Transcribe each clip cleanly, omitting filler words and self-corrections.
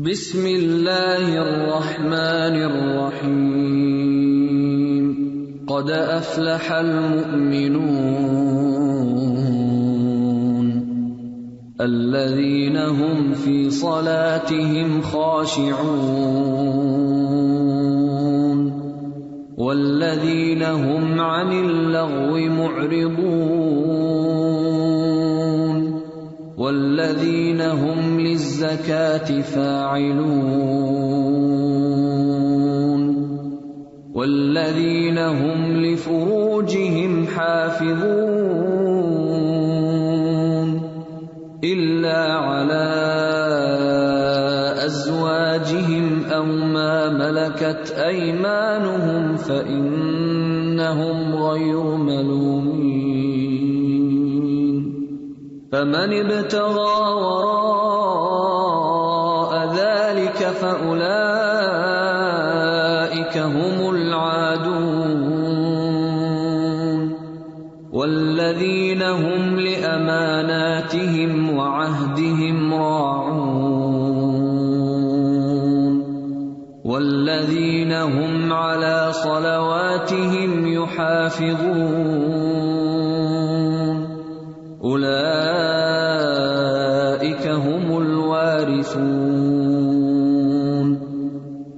بسم اللہ الرحمن الرحیم قد افلح المؤمنون الذین هم فی صلاتهم خاشعون والذین هم عن اللغو معرضون والذین هم للزکاة فاعلون والذین هم لفروجهم حافظون إلا على أزواجهم أو ما ملكت أيمانهم فإنهم غير ملومين فمن ابتغى وراء ذلك فأولئك هم العادون والذين هم لأماناتهم وعهدهم راعون والذين هم على صلواتهم يحافظون أولئك هم الوارثون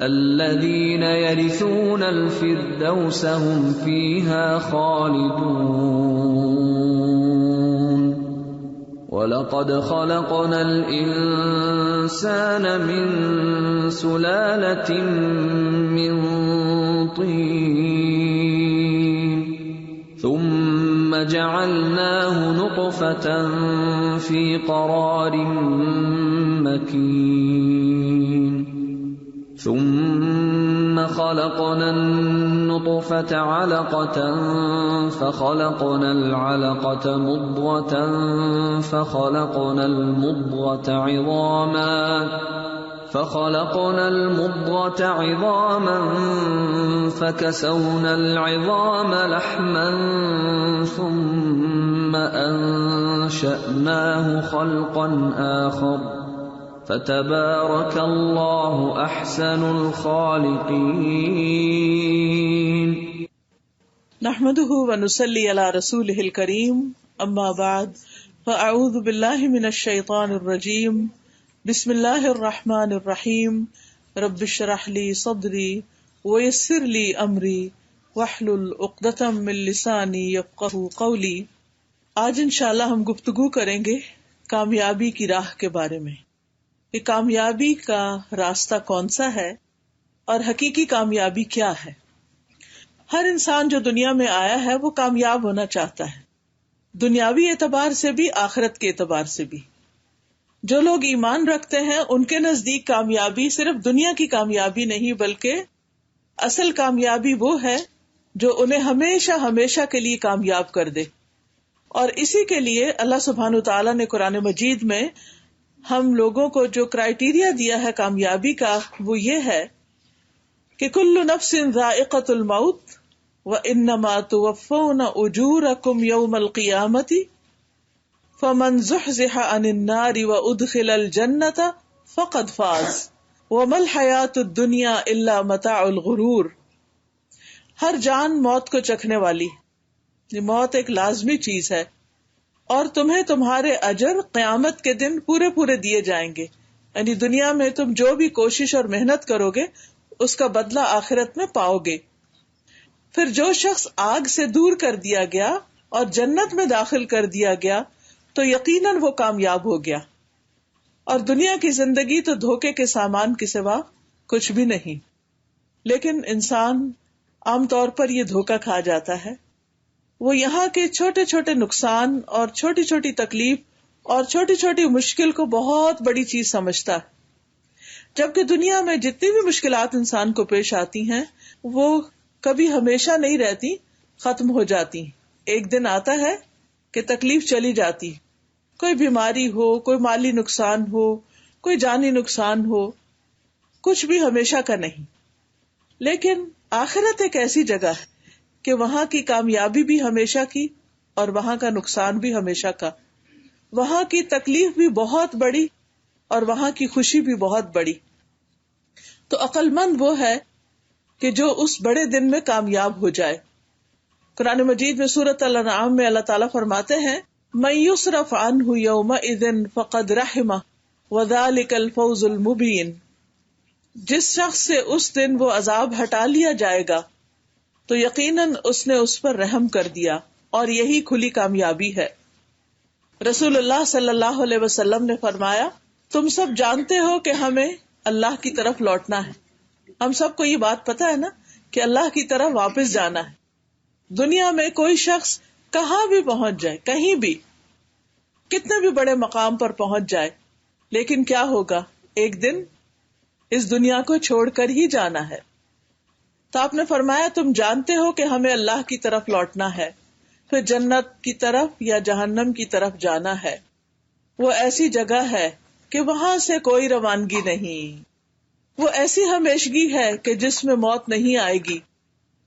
الذين يرثون الفردوس هم فيها خالدون وَلَقَدْ خَلَقْنَا الْإِنسَانَ مِنْ سُلَالَةٍ مِّن طِينٍ ثُمَّ جَعَلْنَاهُ نُطْفَةً فِي قَرَارٍ مَّكِينٍ ثُمَّ خَلَقْنَا النُّطْفَةَ عَلَقَةً فَخَلَقْنَا الْعَلَقَةَ مُضْغَةً فَخَلَقْنَا الْمُضْغَةَ عِظَامًا فَكَسَوْنَا الْعِظَامَ لَحْمًا ثُمَّ أَنشَأْنَاهُ خَلْقًا آخَرَ فَتَبَارَكَ اللَّهُ أَحْسَنُ الْخَالِقِينَ نحمده ونصلي على رسوله الكريم اما بعد فاعوذ بالله من الشيطان الرجيم بسم الله الرحمن الرحيم رب اشرح لي صدري ويسر لي امري واحلل عقدة من لساني يفقهوا قولي۔ آج انشاءاللہ ہم گفتگو کریں گے کامیابی کی راہ کے بارے میں کہ کامیابی کا راستہ کون سا ہے اور حقیقی کامیابی کیا ہے۔ ہر انسان جو دنیا میں آیا ہے وہ کامیاب ہونا چاہتا ہے، دنیاوی اعتبار سے بھی آخرت کے اعتبار سے بھی۔ جو لوگ ایمان رکھتے ہیں ان کے نزدیک کامیابی صرف دنیا کی کامیابی نہیں بلکہ اصل کامیابی وہ ہے جو انہیں ہمیشہ ہمیشہ کے لیے کامیاب کر دے۔ اور اسی کے لیے اللہ سبحانہ وتعالیٰ نے قرآن مجید میں ہم لوگوں کو جو کرائیٹیریا دیا ہے کامیابی کا وہ یہ ہے کہ کل نفس ذائقۃ الموت وانما توفون اجورکم یوم القیامۃ فمن زحزح عن النار وادخل الجنۃ فقد فاز وما الحیاۃ الدنیا الا متاع الغرور۔ ہر جان موت کو چکھنے والی، موت ایک لازمی چیز ہے، اور تمہیں تمہارے اجر قیامت کے دن پورے پورے دیے جائیں گے، یعنی دنیا میں تم جو بھی کوشش اور محنت کرو گے اس کا بدلہ آخرت میں پاؤ گے۔ پھر جو شخص آگ سے دور کر دیا گیا اور جنت میں داخل کر دیا گیا تو یقیناً وہ کامیاب ہو گیا، اور دنیا کی زندگی تو دھوکے کے سامان کے سوا کچھ بھی نہیں۔ لیکن انسان عام طور پر یہ دھوکہ کھا جاتا ہے، وہ یہاں کے چھوٹے چھوٹے نقصان اور چھوٹی چھوٹی تکلیف اور چھوٹی چھوٹی مشکل کو بہت بڑی چیز سمجھتا ہے، جبکہ دنیا میں جتنی بھی مشکلات انسان کو پیش آتی ہیں وہ کبھی ہمیشہ نہیں رہتی، ختم ہو جاتی۔ ایک دن آتا ہے کہ تکلیف چلی جاتی، کوئی بیماری ہو، کوئی مالی نقصان ہو، کوئی جانی نقصان ہو، کچھ بھی ہمیشہ کا نہیں۔ لیکن آخرت ایک ایسی جگہ ہے کہ وہاں کی کامیابی بھی ہمیشہ کی اور وہاں کا نقصان بھی ہمیشہ کا، وہاں کی تکلیف بھی بہت بڑی اور وہاں کی خوشی بھی بہت بڑی۔ تو عقل مند وہ ہے کہ جو اس بڑے دن میں کامیاب ہو جائے. قرآن مجید میں سورۃ الانعام میں اللہ تعالیٰ فرماتے ہیں مَن یُصْرَفْ عَنْهُ یَوْمَئِذٍ فَقَدْ رَحِمَهُ وَذَلِكَ الْفَوْزُ الْمُبِینُ. جس شخص سے اس دن وہ عذاب ہٹا لیا جائے گا تو یقیناً اس نے اس پر رحم کر دیا اور یہی کھلی کامیابی ہے. رسول اللہ صلی اللہ علیہ وسلم نے فرمایا تم سب جانتے ہو کہ ہمیں اللہ کی طرف لوٹنا ہے. ہم سب کو یہ بات پتا ہے نا کہ اللہ کی طرف واپس جانا ہے. دنیا میں کوئی شخص کہاں بھی پہنچ جائے, کہیں بھی کتنے بھی بڑے مقام پر پہنچ جائے, لیکن کیا ہوگا, ایک دن اس دنیا کو چھوڑ کر ہی جانا ہے. تو آپ نے فرمایا تم جانتے ہو کہ ہمیں اللہ کی طرف لوٹنا ہے, پھر جنت کی طرف یا جہنم کی طرف جانا ہے. وہ ایسی جگہ ہے کہ وہاں سے کوئی روانگی نہیں, وہ ایسی ہمیشگی ہے کہ جس میں موت نہیں آئے گی,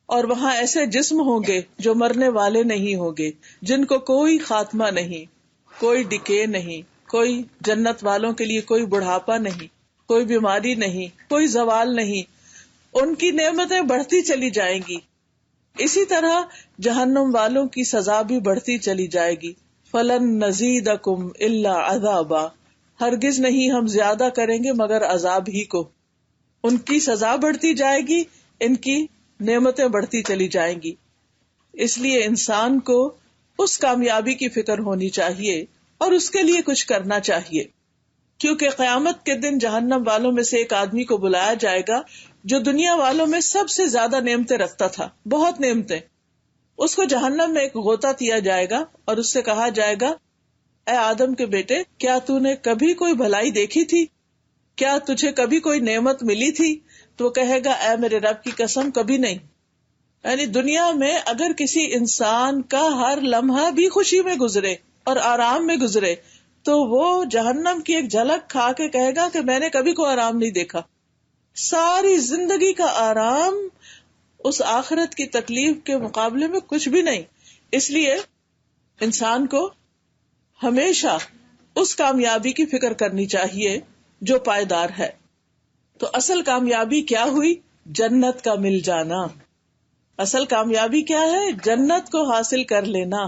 اور وہاں ایسے جسم ہوں گے جو مرنے والے نہیں ہوں گے, جن کو کوئی خاتمہ نہیں, کوئی ڈکے نہیں, کوئی جنت والوں کے لیے کوئی بڑھاپا نہیں, کوئی بیماری نہیں, کوئی زوال نہیں. ان کی نعمتیں بڑھتی چلی جائیں گی. اسی طرح جہنم والوں کی سزا بھی بڑھتی چلی جائے گی. فلن نزیدکم الا عذابا, ہرگز نہیں ہم زیادہ کریں گے مگر عذاب ہی کو. ان کی سزا بڑھتی جائے گی, ان کی نعمتیں بڑھتی چلی جائیں گی. اس لیے انسان کو اس کامیابی کی فکر ہونی چاہیے اور اس کے لیے کچھ کرنا چاہیے, کیونکہ قیامت کے دن جہنم والوں میں سے ایک آدمی کو بلایا جائے گا جو دنیا والوں میں سب سے زیادہ نعمتیں رکھتا تھا, بہت نعمتیں. اس کو جہنم میں ایک غوطہ دیا جائے گا اور اس سے کہا جائے گا اے آدم کے بیٹے, کیا تو نے کبھی کوئی بھلائی دیکھی تھی, کیا تجھے کبھی کوئی نعمت ملی تھی؟ تو وہ کہے گا اے میرے رب کی قسم کبھی نہیں. یعنی دنیا میں اگر کسی انسان کا ہر لمحہ بھی خوشی میں گزرے اور آرام میں گزرے تو وہ جہنم کی ایک جھلک کھا کے کہے گا کہ میں نے کبھی کوئی آرام نہیں دیکھا. ساری زندگی کا آرام اس آخرت کی تکلیف کے مقابلے میں کچھ بھی نہیں. اس لیے انسان کو ہمیشہ اس کامیابی کی فکر کرنی چاہیے جو پائیدار ہے. تو اصل کامیابی کیا ہوئی؟ جنت کا مل جانا. اصل کامیابی کیا ہے؟ جنت کو حاصل کر لینا.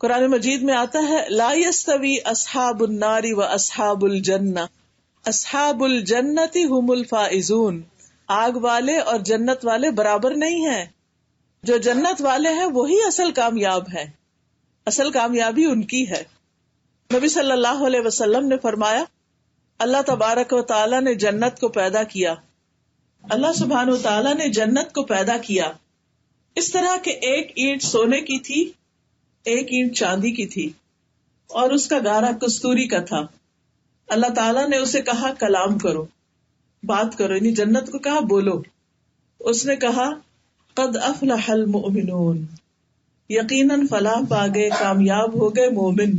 قرآن مجید میں آتا ہے لا یستوی اصحاب النار و اصحاب الجنہ اصحاب الجنت هم الفائزون. آگ والے اور جنت والے برابر نہیں ہیں. جو جنت والے ہیں وہی اصل کامیاب ہیں. اصل کامیابی ان کی ہے. نبی صلی اللہ علیہ وسلم نے فرمایا اللہ تبارک و تعالی نے جنت کو پیدا کیا, اللہ سبحانہ و تعالی نے جنت کو پیدا کیا اس طرح کہ ایک اینٹ سونے کی تھی, ایک اینٹ چاندی کی تھی, اور اس کا گارا کستوری کا تھا. اللہ تعالیٰ نے اسے کہا کلام کرو, بات کرو, یعنی جنت کو کہا بولو. اس نے کہا قد افلح المؤمنون, یقیناً فلاح پا گئے, کامیاب ہو گئے مومن.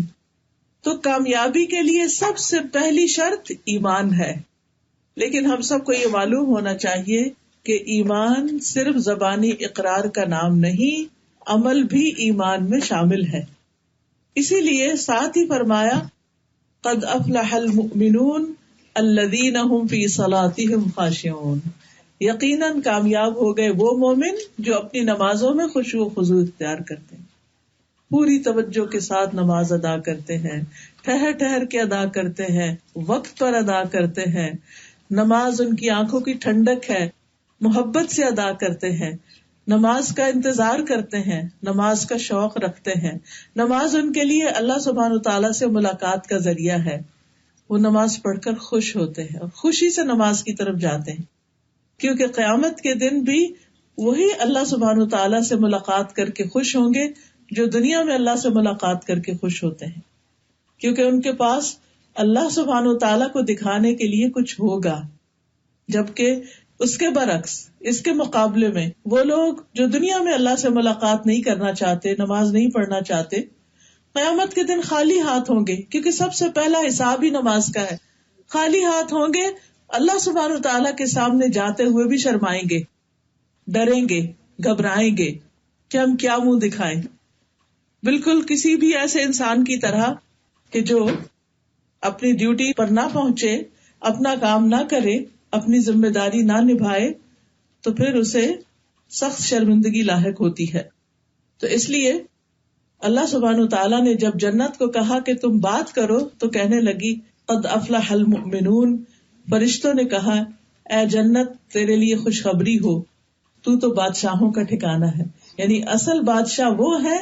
تو کامیابی کے لیے سب سے پہلی شرط ایمان ہے. لیکن ہم سب کو یہ معلوم ہونا چاہیے کہ ایمان صرف زبانی اقرار کا نام نہیں, عمل بھی ایمان میں شامل ہے. اسی لیے ساتھ ہی فرمایا قد افلح المؤمنون الذین هم فی صلاتهم خاشعون, یقیناً کامیاب ہو گئے وہ مومن جو اپنی نمازوں میں خشوع و خضوع اختیار کرتے ہیں, پوری توجہ کے ساتھ نماز ادا کرتے ہیں, ٹھہر ٹھہر کے ادا کرتے ہیں, وقت پر ادا کرتے ہیں. نماز ان کی آنکھوں کی ٹھنڈک ہے, محبت سے ادا کرتے ہیں, نماز کا انتظار کرتے ہیں, نماز کا شوق رکھتے ہیں. نماز ان کے لیے اللہ سبحانہ وتعالی سے ملاقات کا ذریعہ ہے. وہ نماز پڑھ کر خوش ہوتے ہیں اور خوشی سے نماز کی طرف جاتے ہیں, کیونکہ قیامت کے دن بھی وہی اللہ سبحانہ وتعالی سے ملاقات کر کے خوش ہوں گے جو دنیا میں اللہ سے ملاقات کر کے خوش ہوتے ہیں, کیونکہ ان کے پاس اللہ سبحانہ وتعالی کو دکھانے کے لیے کچھ ہوگا. جبکہ اس کے برعکس, اس کے مقابلے میں وہ لوگ جو دنیا میں اللہ سے ملاقات نہیں کرنا چاہتے, نماز نہیں پڑھنا چاہتے, قیامت کے دن خالی ہاتھ ہوں گے, کیونکہ سب سے پہلا حساب ہی نماز کا ہے. خالی ہاتھ ہوں گے, اللہ سبحانہ وتعالی کے سامنے جاتے ہوئے بھی شرمائیں گے, ڈریں گے, گھبرائیں گے کہ ہم کیا منہ دکھائیں. بالکل کسی بھی ایسے انسان کی طرح کہ جو اپنی ڈیوٹی پر نہ پہنچے, اپنا کام نہ کرے, اپنی ذمہ داری نہ نبھائے تو پھر اسے سخت شرمندگی لاحق ہوتی ہے. تو اس لیے اللہ سبحانہ وتعالیٰ نے جب جنت کو کہا کہ تم بات کرو تو کہنے لگی قد افلح المؤمنون. فرشتوں نے کہا اے جنت تیرے لیے خوشخبری ہو، تو بادشاہوں کا ٹھکانہ ہے. یعنی اصل بادشاہ وہ ہے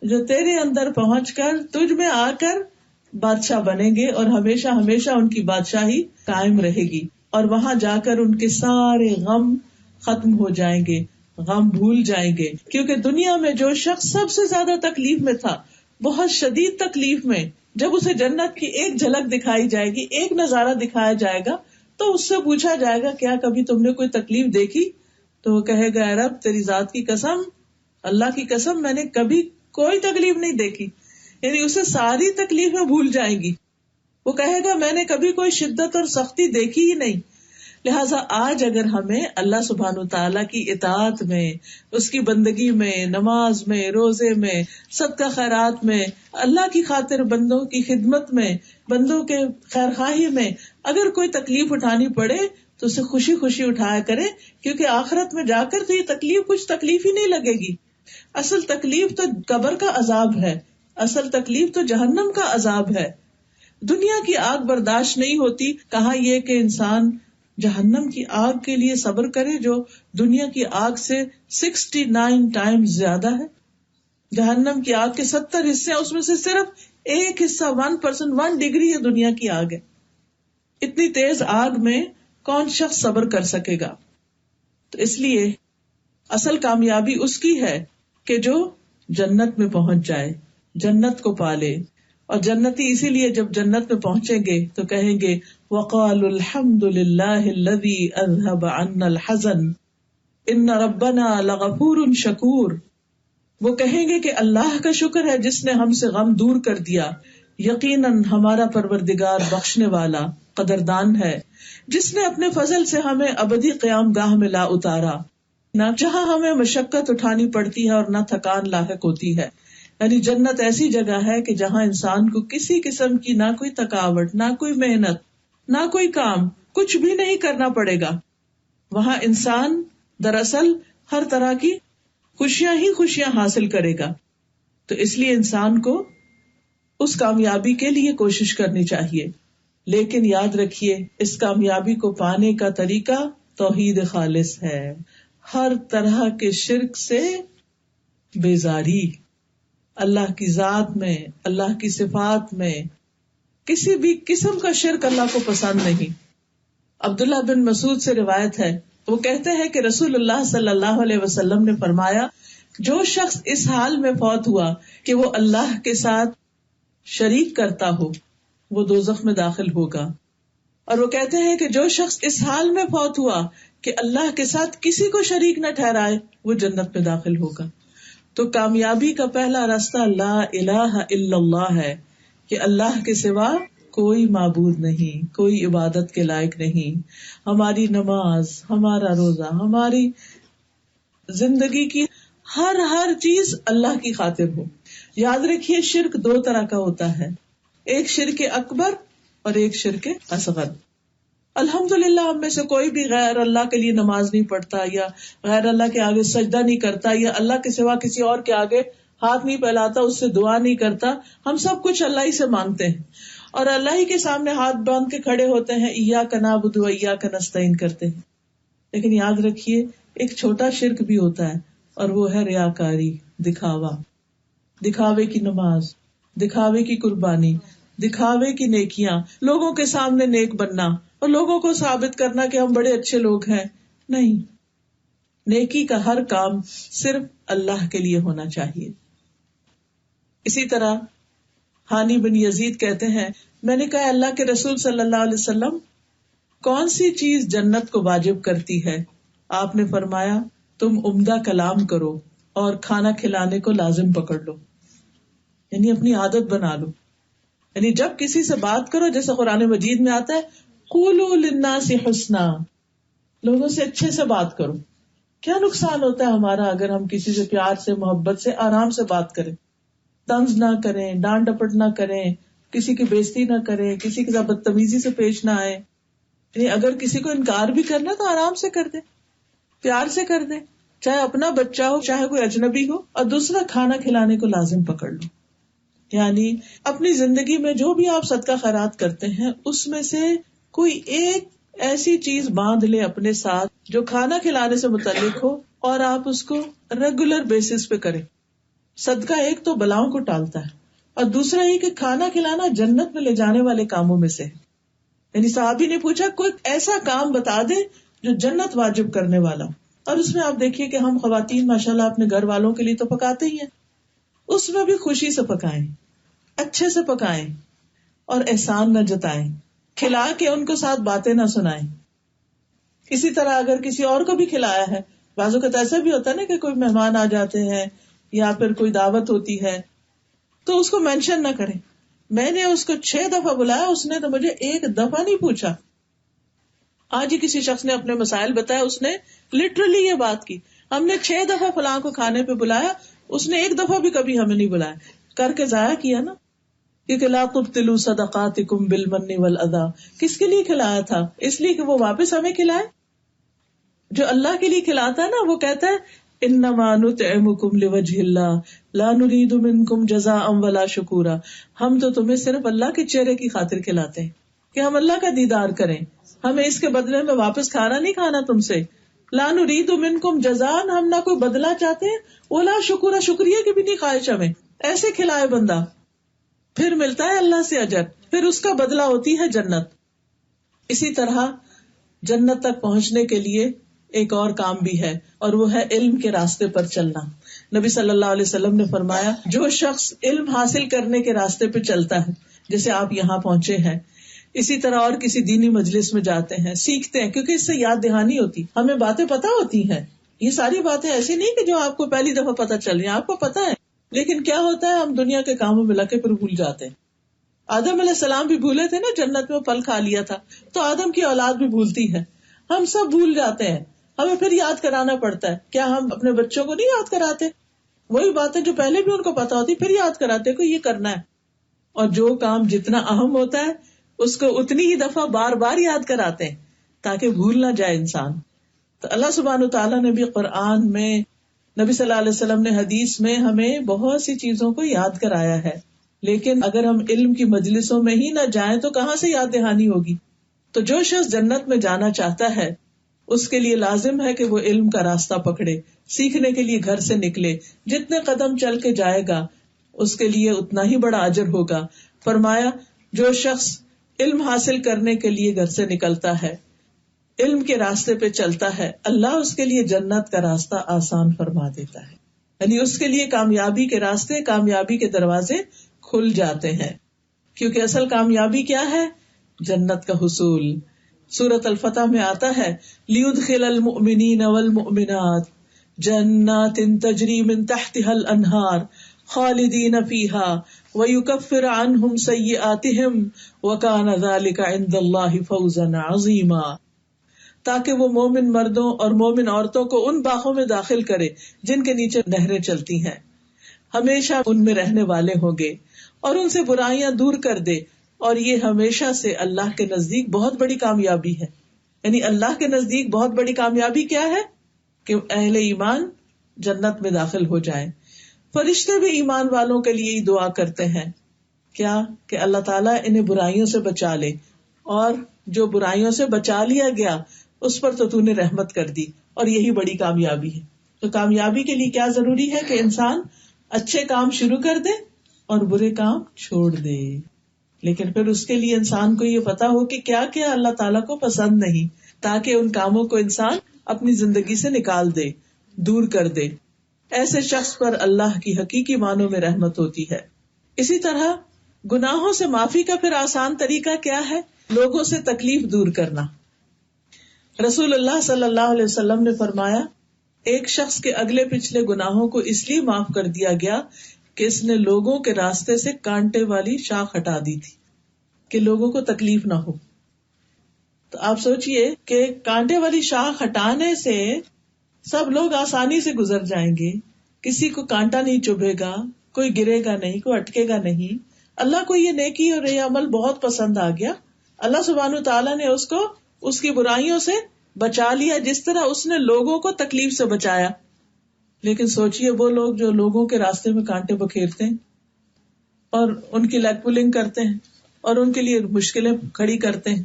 جو تیرے اندر پہنچ کر تجھ میں آ کر بادشاہ بنیں گے اور ہمیشہ ہمیشہ ان کی بادشاہی قائم رہے گی، اور وہاں جا کر ان کے سارے غم ختم ہو جائیں گے، غم بھول جائیں گے. کیونکہ دنیا میں جو شخص سب سے زیادہ تکلیف میں تھا، بہت شدید تکلیف میں، جب اسے جنت کی ایک جھلک دکھائی جائے گی، ایک نظارہ دکھایا جائے گا تو اس سے پوچھا جائے گا کیا کبھی تم نے کوئی تکلیف دیکھی؟ تو وہ کہے گا اے رب تیری ذات کی قسم، اللہ کی قسم، میں نے کبھی کوئی تکلیف نہیں دیکھی. یعنی اسے ساری تکلیفیں بھول جائیں گی. وہ کہے گا میں نے کبھی کوئی شدت اور سختی دیکھی ہی نہیں. لہٰذا آج اگر ہمیں اللہ سبحانہ وتعالیٰ کی اطاعت میں، اس کی بندگی میں، نماز میں، روزے میں، صدقہ خیرات میں، اللہ کی خاطر بندوں کی خدمت میں، بندوں کے خیر خواہی میں اگر کوئی تکلیف اٹھانی پڑے تو اسے خوشی خوشی اٹھایا کرے، کیونکہ آخرت میں جا کر تو یہ تکلیف کچھ تکلیف ہی نہیں لگے گی. اصل تکلیف تو قبر کا عذاب ہے، اصل تکلیف تو جہنم کا عذاب ہے. دنیا کی آگ برداشت نہیں ہوتی، کہا یہ کہ انسان جہنم کی آگ کے لیے صبر کرے جو دنیا کی آگ سے 69 ٹائمز زیادہ ہے. جہنم کی آگ کے 70 حصے ہیں، اس میں سے صرف ایک حصہ 1% 1 ڈگری ہے دنیا کی آگ ہے. اتنی تیز آگ میں کون شخص صبر کر سکے گا؟ تو اس لیے اصل کامیابی اس کی ہے کہ جو جنت میں پہنچ جائے، جنت کو پالے. اور جنتی اسی لیے جب جنت میں پہنچیں گے تو کہیں گے وَقَالُوا الْحَمْدُ لِلَّهِ الَّذِي أَذْهَبَ عَنَّا الْحَزَنَ إِنَّ رَبَّنَا لَغَفُورٌ شَكُورٌ. وہ کہیں گے کہ اللہ کا شکر ہے جس نے ہم سے غم دور کر دیا، یقیناً ہمارا پروردگار بخشنے والا قدردان ہے، جس نے اپنے فضل سے ہمیں ابدی قیام گاہ میں لا اتارا، نہ جہاں ہمیں مشقت اٹھانی پڑتی ہے اور نہ تھکان لاحق ہوتی ہے. یعنی جنت ایسی جگہ ہے کہ جہاں انسان کو کسی قسم کی نہ کوئی تھکاوٹ، نہ کوئی محنت، نہ کوئی کام، کچھ بھی نہیں کرنا پڑے گا. وہاں انسان دراصل ہر طرح کی خوشیاں ہی خوشیاں حاصل کرے گا. تو اس لیے انسان کو اس کامیابی کے لیے کوشش کرنی چاہیے. لیکن یاد رکھیے اس کامیابی کو پانے کا طریقہ توحید خالص ہے، ہر طرح کے شرک سے بیزاری. اللہ کی ذات میں، اللہ کی صفات میں کسی بھی قسم کا شرک اللہ کو پسند نہیں. عبداللہ بن مسعود سے روایت ہے، وہ کہتے ہیں کہ رسول اللہ صلی اللہ علیہ وسلم نے فرمایا جو شخص اس حال میں فوت ہوا کہ وہ اللہ کے ساتھ شریک کرتا ہو وہ دوزخ میں داخل ہوگا. اور وہ کہتے ہیں کہ جو شخص اس حال میں فوت ہوا کہ اللہ کے ساتھ کسی کو شریک نہ ٹھہرائے وہ جنت میں داخل ہوگا. تو کامیابی کا پہلا راستہ لا الہ الا اللہ ہے کہ اللہ کے سوا کوئی معبود نہیں، کوئی عبادت کے لائق نہیں. ہماری نماز، ہمارا روزہ، ہماری زندگی کی ہر چیز اللہ کی خاطر ہو. یاد رکھیے شرک 2 طرح کا ہوتا ہے، ایک شرک اکبر اور ایک شرک اصغر. الحمدللہ ہم میں سے کوئی بھی غیر اللہ کے لیے نماز نہیں پڑھتا، یا غیر اللہ کے آگے سجدہ نہیں کرتا، یا اللہ کے سوا کسی اور کے آگے ہاتھ نہیں پھیلاتا، اس سے دعا نہیں کرتا. ہم سب کچھ اللہ ہی سے مانگتے ہیں اور اللہ ہی کے سامنے ہاتھ باندھ کے کھڑے ہوتے ہیں، ایاک نعبد و ایاک نستعین کرتے ہیں. لیکن یاد رکھیے ایک چھوٹا شرک بھی ہوتا ہے اور وہ ہے ریاکاری، دکھاوا، دکھاوے کی نماز، دکھاوے کی قربانی، دکھاوے کی نیکیاں، لوگوں کے سامنے نیک بننا اور لوگوں کو ثابت کرنا کہ ہم بڑے اچھے لوگ ہیں. نہیں، نیکی کا ہر کام صرف اللہ کے لیے ہونا چاہیے. اسی طرح ہانی بن یزید کہتے ہیں میں نے کہا اللہ کے رسول صلی اللہ علیہ وسلم کون سی چیز جنت کو واجب کرتی ہے؟ آپ نے فرمایا تم عمدہ کلام کرو اور کھانا کھلانے کو لازم پکڑ لو، یعنی اپنی عادت بنا لو. یعنی جب کسی سے بات کرو، جیسے قرآن مجید میں آتا ہے قولوا للناس حسنا، لوگوں سے اچھے سے بات کرو. کیا نقصان ہوتا ہے ہمارا اگر ہم کسی سے پیار سے، محبت سے، آرام سے بات کریں، طنز نہ کریں، ڈانٹ ڈپٹ نہ کریں، کسی کی بےزتی نہ کریں، کسی کے ساتھ بدتمیزی سے پیش نہ آئے. یعنی اگر کسی کو انکار بھی کرنا تو آرام سے کر دے، پیار سے کر دے، چاہے اپنا بچہ ہو چاہے کوئی اجنبی ہو. اور دوسرا، کھانا کھلانے کو لازم پکڑ لو. یعنی اپنی زندگی میں جو بھی آپ صدقہ خیرات کرتے ہیں اس میں سے کوئی ایک ایسی چیز باندھ لے اپنے ساتھ جو کھانا کھلانے سے متعلق ہو، اور آپ اس کو ریگولر بیسس پہ کریں. صدقہ ایک تو بلاؤں کو ٹالتا ہے، اور دوسرا یہ کہ کھانا کھلانا جنت میں لے جانے والے کاموں میں سے ہے. یعنی صحابی نے پوچھا کوئی ایسا کام بتا دے جو جنت واجب کرنے والا. اور اس میں آپ دیکھیے کہ ہم خواتین ماشاءاللہ اپنے گھر والوں کے لیے تو پکاتے ہی ہیں، اس میں بھی خوشی سے پکائیں، اچھے سے پکائیں، اور احسان نہ جتائیں، کھلا کے ان کو ساتھ باتیں نہ سنائیں. اسی طرح اگر کسی اور کو بھی کھلایا ہے، بعض اوقات ایسا بھی ہوتا ہے نا کہ کوئی مہمان آ جاتے ہیں یا پھر کوئی دعوت ہوتی ہے تو اس کو مینشن نہ کریں. میں نے اس کو 6 دفعہ بلایا، اس نے تو مجھے 1 دفعہ نہیں پوچھا. آج ہی کسی شخص نے اپنے مسائل بتایا، اس نے لٹرلی یہ بات کی، ہم نے 6 دفعہ فلاں کو کھانے پہ بلایا، اس نے 1 دفعہ بھی کبھی ہمیں نہیں بلایا. کر کے ضائع کیا نا. کیونکہ لا تبطلوا صدقاتکم بالمن والاذی، کس کے لیے کھلایا تھا؟ اس لیے کہ وہ واپس ہمیں کھلائے. جو اللہ کے لیے کھلاتا ہے نا، وہ کہتا ہے انما نطعمکم لوجہ اللہ لا نرید منکم جزاء ولا شکورا. ہم تو تمہیں صرف اللہ کے چہرے کی خاطر کھلاتے ہیں کہ ہم اللہ کا دیدار کریں، ہمیں اس کے بدلے میں واپس کھانا نہیں کھانا تم سے. لا نرید منکم جزاء، ہم نہ کوئی بدلہ چاہتے ہیں، ولا شکورا، شکریہ کی بھی نہیں خواہش ہمیں. ایسے کھلائے بندہ، پھر ملتا ہے اللہ سے اجر، پھر اس کا بدلہ ہوتی ہے جنت. اسی طرح جنت تک پہنچنے کے لیے ایک اور کام بھی ہے، اور وہ ہے علم کے راستے پر چلنا. نبی صلی اللہ علیہ وسلم نے فرمایا جو شخص علم حاصل کرنے کے راستے پہ چلتا ہے، جیسے آپ یہاں پہنچے ہیں، اسی طرح اور کسی دینی مجلس میں جاتے ہیں، سیکھتے ہیں، کیونکہ اس سے یاد دہانی ہوتی، ہمیں باتیں پتہ ہوتی ہیں. یہ ساری باتیں ایسی نہیں کہ جو آپ کو پہلی دفعہ پتہ چل رہی ہیں، آپ کو پتہ ہے، لیکن کیا ہوتا ہے ہم دنیا کے کاموں میں لگے پھر بھول جاتے ہیں. آدم علیہ السلام بھی بھولے تھے نا، جنت میں پھل کھا لیا تھا، تو آدم کی اولاد بھی بھولتی ہے. ہم سب بھول جاتے ہیں، ہمیں پھر یاد کرانا پڑتا ہے. کیا ہم اپنے بچوں کو نہیں یاد کراتے؟ وہی باتیں جو پہلے بھی ان کو پتا ہوتی پھر یاد کراتے کہ یہ کرنا ہے. اور جو کام جتنا اہم ہوتا ہے اس کو اتنی ہی دفعہ بار بار یاد کراتے ہیں تاکہ بھول نہ جائے انسان. تو اللہ سبحانہ وتعالیٰ نے بھی قرآن میں، نبی صلی اللہ علیہ وسلم نے حدیث میں ہمیں بہت سی چیزوں کو یاد کرایا ہے. لیکن اگر ہم علم کی مجلسوں میں ہی نہ جائیں تو کہاں سے یاد دہانی ہوگی؟ تو جو شخص جنت میں جانا چاہتا ہے اس کے لیے لازم ہے کہ وہ علم کا راستہ پکڑے، سیکھنے کے لیے گھر سے نکلے. جتنے قدم چل کے جائے گا اس کے لیے اتنا ہی بڑا اجر ہوگا. فرمایا جو شخص علم حاصل کرنے کے لیے گھر سے نکلتا ہے، علم کے راستے پہ چلتا ہے، اللہ اس کے لیے جنت کا راستہ آسان فرما دیتا ہے. یعنی اس کے لیے کامیابی کے راستے، کامیابی کے دروازے کھل جاتے ہیں. کیونکہ اصل کامیابی کیا ہے؟ جنت کا حصول. سورۃ الفتح میں آتا ہے لیدخل المؤمنین والمؤمنات جنات تجری من تحتها الانہار خالدین فیہا ویکفر عنہم سیئاتہم وکان ذلک عند اللہ فوزا عظیما. تاکہ وہ مومن مردوں اور مومن عورتوں کو ان باغوں میں داخل کرے جن کے نیچے نہریں چلتی ہیں، ہمیشہ ان میں رہنے والے ہوں گے، اور ان سے برائیاں دور کر دے. اور یہ ہمیشہ سے اللہ کے نزدیک بہت بڑی کامیابی ہے. یعنی اللہ کے نزدیک بہت بڑی کامیابی کیا ہے؟ کہ اہل ایمان جنت میں داخل ہو جائیں. فرشتے بھی ایمان والوں کے لیے دعا کرتے ہیں، کیا کہ اللہ تعالیٰ انہیں برائیوں سے بچا لے، اور جو برائیوں سے بچا لیا گیا اس پر تو نے رحمت کر دی، اور یہی بڑی کامیابی ہے. تو کامیابی کے لیے کیا ضروری ہے کہ انسان اچھے کام شروع کر دے اور برے کام چھوڑ دے. لیکن پھر اس کے لیے انسان کو یہ پتا ہو کہ کیا کیا اللہ تعالیٰ کو پسند نہیں، تاکہ ان کاموں کو انسان اپنی زندگی سے نکال دے، دور کر دے. ایسے شخص پر اللہ کی حقیقی معنوں میں رحمت ہوتی ہے. اسی طرح گناہوں سے معافی کا پھر آسان طریقہ کیا ہے؟ لوگوں سے تکلیف دور کرنا. رسول اللہ صلی اللہ علیہ وسلم نے فرمایا ایک شخص کے اگلے پچھلے گناہوں کو اس لیے معاف کر دیا گیا کہ اس نے لوگوں کے راستے سے کانٹے والی شاخ ہٹا دی تھی کہ لوگوں کو تکلیف نہ ہو. تو آپ سوچئے کہ کانٹے والی شاخ ہٹانے سے سب لوگ آسانی سے گزر جائیں گے، کسی کو کانٹا نہیں چبھے گا، کوئی گرے گا نہیں، کوئی اٹکے گا نہیں. اللہ کو یہ نیکی اور یہ عمل بہت پسند آ گیا. اللہ سبحانہ تعالیٰ نے اس کو اس کی برائیوں سے بچا لیا جس طرح اس نے لوگوں کو تکلیف سے بچایا. لیکن سوچئے وہ لوگ جو لوگوں کے راستے میں کانٹے بکھیرتے ہیں اور ان کی لیگ پولنگ کرتے ہیں اور ان کے لیے مشکلیں کھڑی کرتے ہیں.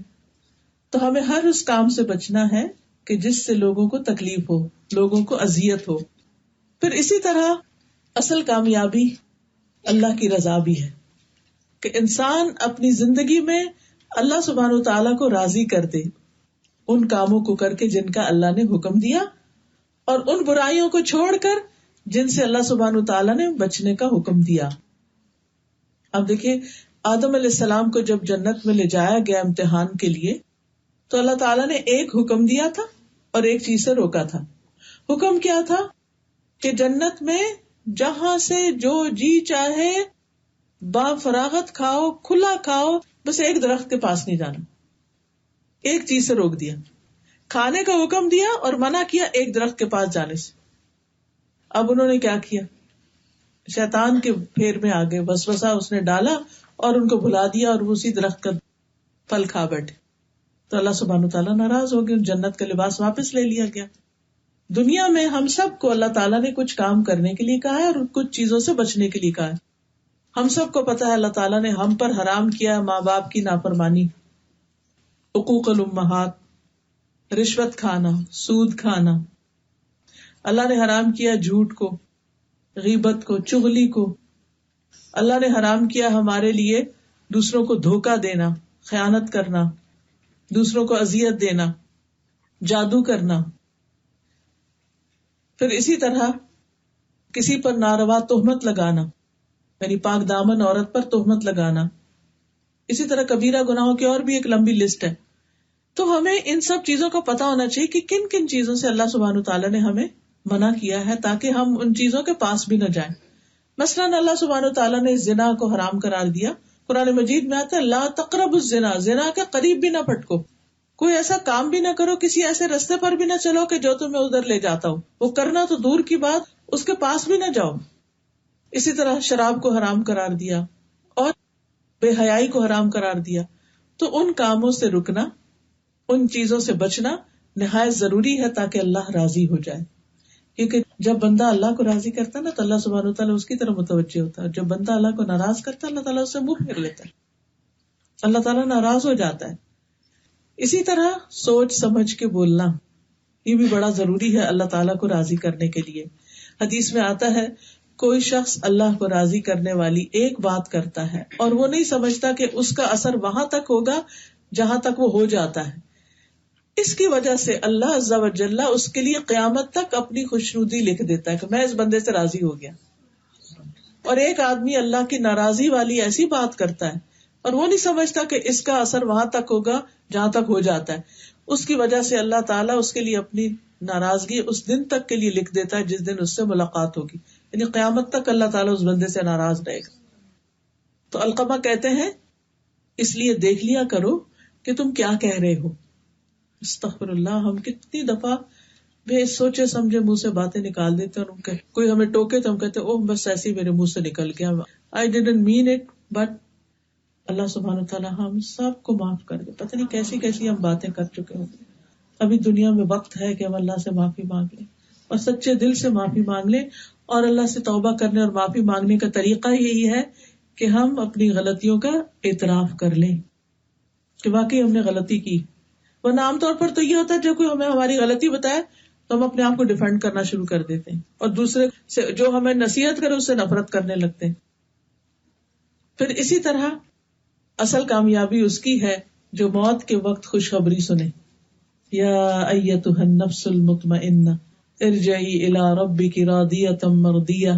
تو ہمیں ہر اس کام سے بچنا ہے کہ جس سے لوگوں کو تکلیف ہو، لوگوں کو اذیت ہو. پھر اسی طرح اصل کامیابی اللہ کی رضا بھی ہے کہ انسان اپنی زندگی میں اللہ سبحانہ و تعالیٰ کو راضی کر دے ان کاموں کو کر کے جن کا اللہ نے حکم دیا، اور ان برائیوں کو چھوڑ کر جن سے اللہ سبحانہ و تعالیٰ نے بچنے کا حکم دیا. اب دیکھیں آدم علیہ السلام کو جب جنت میں لے جایا گیا امتحان کے لیے تو اللہ تعالیٰ نے ایک حکم دیا تھا اور ایک چیز سے روکا تھا. حکم کیا تھا کہ جنت میں جہاں سے جو جی چاہے با فراغت کھاؤ، کھلا کھاؤ، بس ایک درخت کے پاس نہیں جانا. ایک چیز سے روک دیا، کھانے کا حکم دیا اور منع کیا ایک درخت کے پاس جانے سے. اب انہوں نے کیا کیا؟ شیطان کے پھیر میں آگے وسوسہ اس نے ڈالا اور ان کو بھلا دیا اور وہ اسی درخت کا پھل کھا بیٹھے. تو اللہ سبحانہ تعالیٰ ناراض ہو گئے، جنت کا لباس واپس لے لیا گیا. دنیا میں ہم سب کو اللہ تعالیٰ نے کچھ کام کرنے کے لیے کہا ہے اور کچھ چیزوں سے بچنے کے لیے کہا ہے. ہم سب کو پتا ہے اللہ تعالیٰ نے ہم پر حرام کیا ماں باپ کی نافرمانی، حقوق الامہات، رشوت کھانا، سود کھانا. اللہ نے حرام کیا جھوٹ کو، غیبت کو، چغلی کو. اللہ نے حرام کیا ہمارے لیے دوسروں کو دھوکہ دینا، خیانت کرنا، دوسروں کو اذیت دینا، جادو کرنا. پھر اسی طرح کسی پر ناروا تہمت لگانا، یعنی پاک دامن عورت پر تہمت لگانا. اسی طرح کبیرہ گناہوں کی اور بھی ایک لمبی لسٹ ہے. تو ہمیں ان سب چیزوں کا پتہ ہونا چاہیے کہ کن کن چیزوں سے اللہ سبحانہ وتعالیٰ نے ہمیں منع کیا ہے تاکہ ہم ان چیزوں کے پاس بھی نہ جائیں. مثلاً اللہ سبحانہ وتعالیٰ نے زنا کو حرام قرار دیا. قرآن مجید میں آتا ہے لا تقربوا الزنا، زنا کے قریب بھی نہ پھٹکو. کوئی ایسا کام بھی نہ کرو، کسی ایسے رستے پر بھی نہ چلو کہ جو تمہیں ادھر لے جاتا ہو. وہ کرنا تو دور کی بات، اس کے پاس بھی نہ جاؤ. اسی طرح شراب کو حرام قرار دیا اور بے حیائی کو حرام قرار دیا. تو ان کاموں سے رکنا، ان چیزوں سے بچنا نہایت ضروری ہے تاکہ اللہ راضی ہو جائے. کیونکہ جب بندہ اللہ کو راضی کرتا ہے نا تو اللہ سبحانہ و تعالیٰ اس کی طرف متوجہ ہوتا ہے. جب بندہ اللہ کو ناراض کرتا ہے اللہ تعالیٰ اس سے منہ پھیر لیتا ہے، اللہ تعالیٰ ناراض ہو جاتا ہے. اسی طرح سوچ سمجھ کے بولنا یہ بھی بڑا ضروری ہے اللہ تعالیٰ کو راضی کرنے کے لیے. حدیث میں آتا ہے کوئی شخص اللہ کو راضی کرنے والی ایک بات کرتا ہے اور وہ نہیں سمجھتا کہ اس کا اثر وہاں تک ہوگا جہاں تک وہ ہو جاتا ہے. اس کی وجہ سے اللہ عز و جل اس کے لیے قیامت تک اپنی خوشنودی لکھ دیتا ہے کہ میں اس بندے سے راضی ہو گیا. اور ایک آدمی اللہ کی ناراضی والی ایسی بات کرتا ہے اور وہ نہیں سمجھتا کہ اس کا اثر وہاں تک ہوگا جہاں تک ہو جاتا ہے. اس کی وجہ سے اللہ تعالیٰ اس کے لیے اپنی ناراضگی اس دن تک کے لیے لکھ دیتا ہے جس دن اس سے ملاقات ہوگی. یعنی قیامت تک اللہ تعالیٰ اس بندے سے ناراض رہے گا. تو علقمہ کہتے ہیں اس لیے دیکھ لیا کرو کہ تم کیا کہہ رہے ہو. استغفر اللہ، ہم کتنی دفعہ بے سوچے سمجھے منہ سے باتیں نکال دیتے ہیں. کوئی ہمیں ٹوکے تو ہم کہتے اوہ بس ایسے ہی میرے منہ سے نکل گیا، I didn't mean it. But اللہ سبحانہ تعالیٰ ہم سب کو معاف کر دے. پتہ نہیں کیسی کیسی ہم باتیں کر چکے ہوں. ابھی دنیا میں وقت ہے کہ ہم اللہ سے معافی مانگ لیں اور سچے دل سے معافی مانگ لیں. اور اللہ سے توبہ کرنے اور معافی مانگنے کا طریقہ یہی ہے کہ ہم اپنی غلطیوں کا اعتراف کر لیں کہ واقعی ہم نے غلطی کی. ورنہ عام طور پر تو یہ ہوتا ہے جب کوئی ہمیں ہماری غلطی بتائے تو ہم اپنے آپ کو ڈیفینڈ کرنا شروع کر دیتے ہیں اور دوسرے سے جو ہمیں نصیحت کرے اس سے نفرت کرنے لگتے ہیں. پھر اسی طرح اصل کامیابی اس کی ہے جو موت کے وقت خوشخبری سنے. یا ایتھا النفس المطمئنہ ارجعی الی ربک راضیۃ مرضیہ،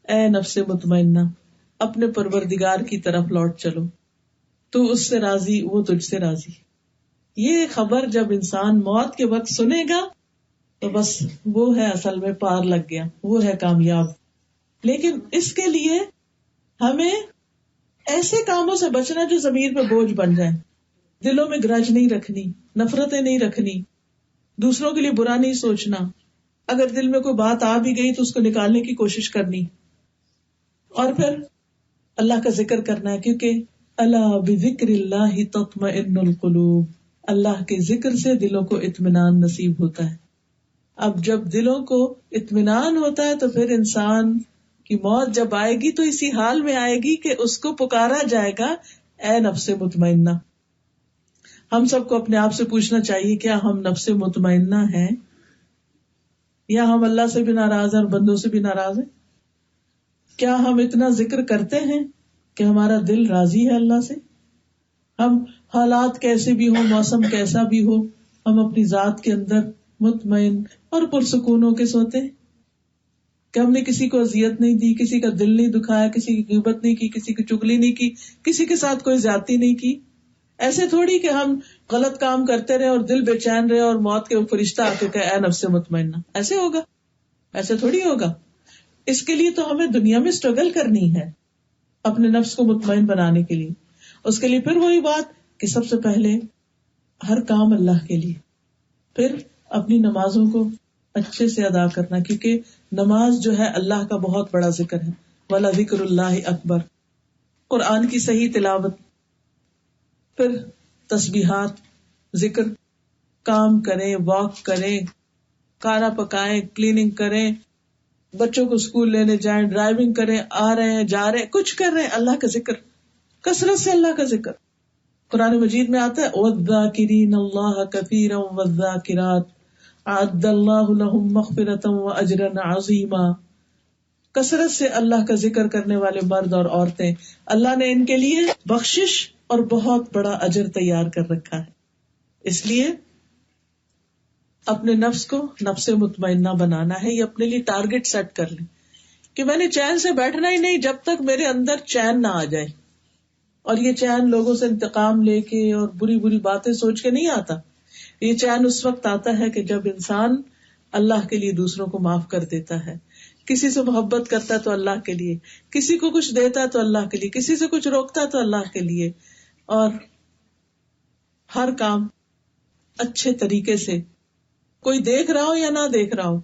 اے نفس مطمئنہ اپنے پروردگار کی طرف لوٹ چلو، تو اس سے راضی وہ تجھ سے راضی. یہ خبر جب انسان موت کے وقت سنے گا تو بس وہ ہے اصل میں پار لگ گیا، وہ ہے کامیاب. لیکن اس کے لیے ہمیں ایسے کاموں سے بچنا جو ضمیر پہ بوجھ بن جائیں. دلوں میں گرج نہیں رکھنی، نفرتیں نہیں رکھنی، دوسروں کے لیے برا نہیں سوچنا. اگر دل میں کوئی بات آ بھی گئی تو اس کو نکالنے کی کوشش کرنی. اور پھر اللہ کا ذکر کرنا ہے، کیونکہ الا بذکر اللہ تطمئن القلوب، اللہ کے ذکر سے دلوں کو اطمینان نصیب ہوتا ہے. اب جب دلوں کو اطمینان ہوتا ہے تو پھر انسان کی موت جب آئے گی تو اسی حال میں آئے گی کہ اس کو پکارا جائے گا اے نفس مطمئنہ. ہم سب کو اپنے آپ سے پوچھنا چاہیے کیا ہم نفس مطمئنہ ہیں یا ہم اللہ سے بھی ناراض ہیں اور بندوں سے بھی ناراض ہیں؟ کیا ہم اتنا ذکر کرتے ہیں کہ ہمارا دل راضی ہے اللہ سے؟ ہم حالات کیسے بھی ہوں، موسم کیسا بھی ہو، ہم اپنی ذات کے اندر مطمئن اور پرسکون ہو کے سوتے ہیں کہ ہم نے کسی کو اذیت نہیں دی، کسی کا دل نہیں دکھایا، کسی کی غیبت نہیں کی، کسی کی چغلی نہیں کی، کسی کے ساتھ کوئی زیادتی نہیں کی. ایسے تھوڑی کہ ہم غلط کام کرتے رہے اور دل بے چین رہے اور موت کے فرشتہ آ کے کہ اے نفس مطمئنہ. ایسے ہوگا؟ ایسے تھوڑی ہوگا. اس کے لیے تو ہمیں دنیا میں اسٹرگل کرنی ہے اپنے نفس کو مطمئن بنانے کے لیے. اس کے لیے پھر وہی بات کہ سب سے پہلے ہر کام اللہ کے لیے، پھر اپنی نمازوں کو اچھے سے ادا کرنا، کیونکہ نماز جو ہے اللہ کا بہت بڑا ذکر ہے. وَلَذِكْرُ اللَّهِ اکبر. قرآن کی صحیح تلاوت، پھر تسبیحات، ذکر، کام کریں، واک کریں، کھانا پکائیں، کلیننگ کریں، بچوں کو اسکول لینے جائیں، ڈرائیونگ کریں، آ رہے ہیں جا رہے ہیں، کچھ کر رہے ہیں، اللہ کا ذکر، کثرت سے اللہ کا ذکر. قرآن مجید میں آتا ہے وَالذَّاكِرِينَ اللَّهَ كَثِيرًا وَالذَّاكِرَاتِ أَعَدَّ اللَّهُ لَهُم مَغْفِرَةً وَأَجْرًا عَظِيمًا. کثرت سے اللہ کا ذکر کرنے والے مرد اور عورتیں، اللہ نے ان کے لیے بخشش اور بہت بڑا اجر تیار کر رکھا ہے. اس لیے اپنے نفس کو نفس مطمئنہ بنانا ہے. یہ اپنے لیے ٹارگٹ سیٹ کر لیں کہ میں نے چین سے بیٹھنا ہی نہیں جب تک میرے اندر چین نہ آ جائے. اور یہ چین لوگوں سے انتقام لے کے اور بری بری باتیں سوچ کے نہیں آتا. یہ چین اس وقت آتا ہے کہ جب انسان اللہ کے لیے دوسروں کو معاف کر دیتا ہے، کسی سے محبت کرتا ہے تو اللہ کے لیے، کسی کو کچھ دیتا ہے تو اللہ کے لیے، کسی سے کچھ روکتا ہے تو اللہ کے لیے، اور ہر کام اچھے طریقے سے، کوئی دیکھ رہا ہو یا نہ دیکھ رہا ہو،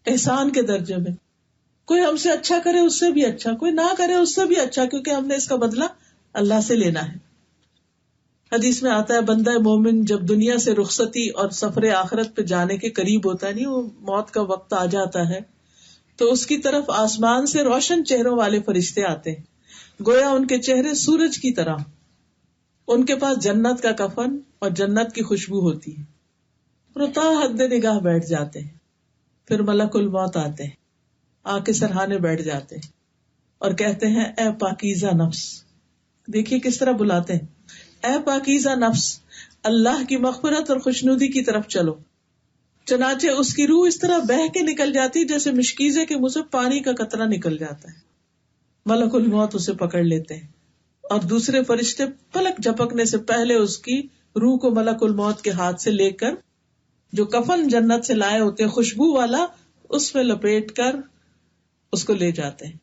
احسان کے درجے میں. کوئی ہم سے اچھا کرے اس سے بھی اچھا، کوئی نہ کرے اس سے بھی اچھا، کیونکہ ہم نے اس کا بدلہ اللہ سے لینا ہے. حدیث میں آتا ہے بندہ مومن جب دنیا سے رخصتی اور سفر آخرت پہ جانے کے قریب ہوتا ہے، نہیں وہ موت کا وقت آ جاتا ہے، تو اس کی طرف آسمان سے روشن چہروں والے فرشتے آتے ہیں، گویا ان کے چہرے سورج کی طرح. ان کے پاس جنت کا کفن اور جنت کی خوشبو ہوتی ہے. تا حد نگاہ بیٹھ جاتے ہیں. پھر ملک الموت آتے ہیں، آ کے سرہانے بیٹھ جاتے ہیں اور کہتے ہیں اے پاکیزہ نفس. دیکھیے کس طرح بلاتے ہیں، اے پاکیزہ نفس، اللہ کی مغفرت اور خوشنودی کی طرف چلو. چنانچہ اس کی روح اس طرح بہہ کے نکل جاتی جیسے مشکیزے کے منہ سے پانی کا قطرہ نکل جاتا ہے. ملک الموت اسے پکڑ لیتے ہیں اور دوسرے فرشتے پلک جھپکنے سے پہلے اس کی روح کو ملک الموت کے ہاتھ سے لے کر جو کفن جنت سے لائے ہوتے ہیں خوشبو والا، اس میں لپیٹ کر اس کو لے جاتے ہیں.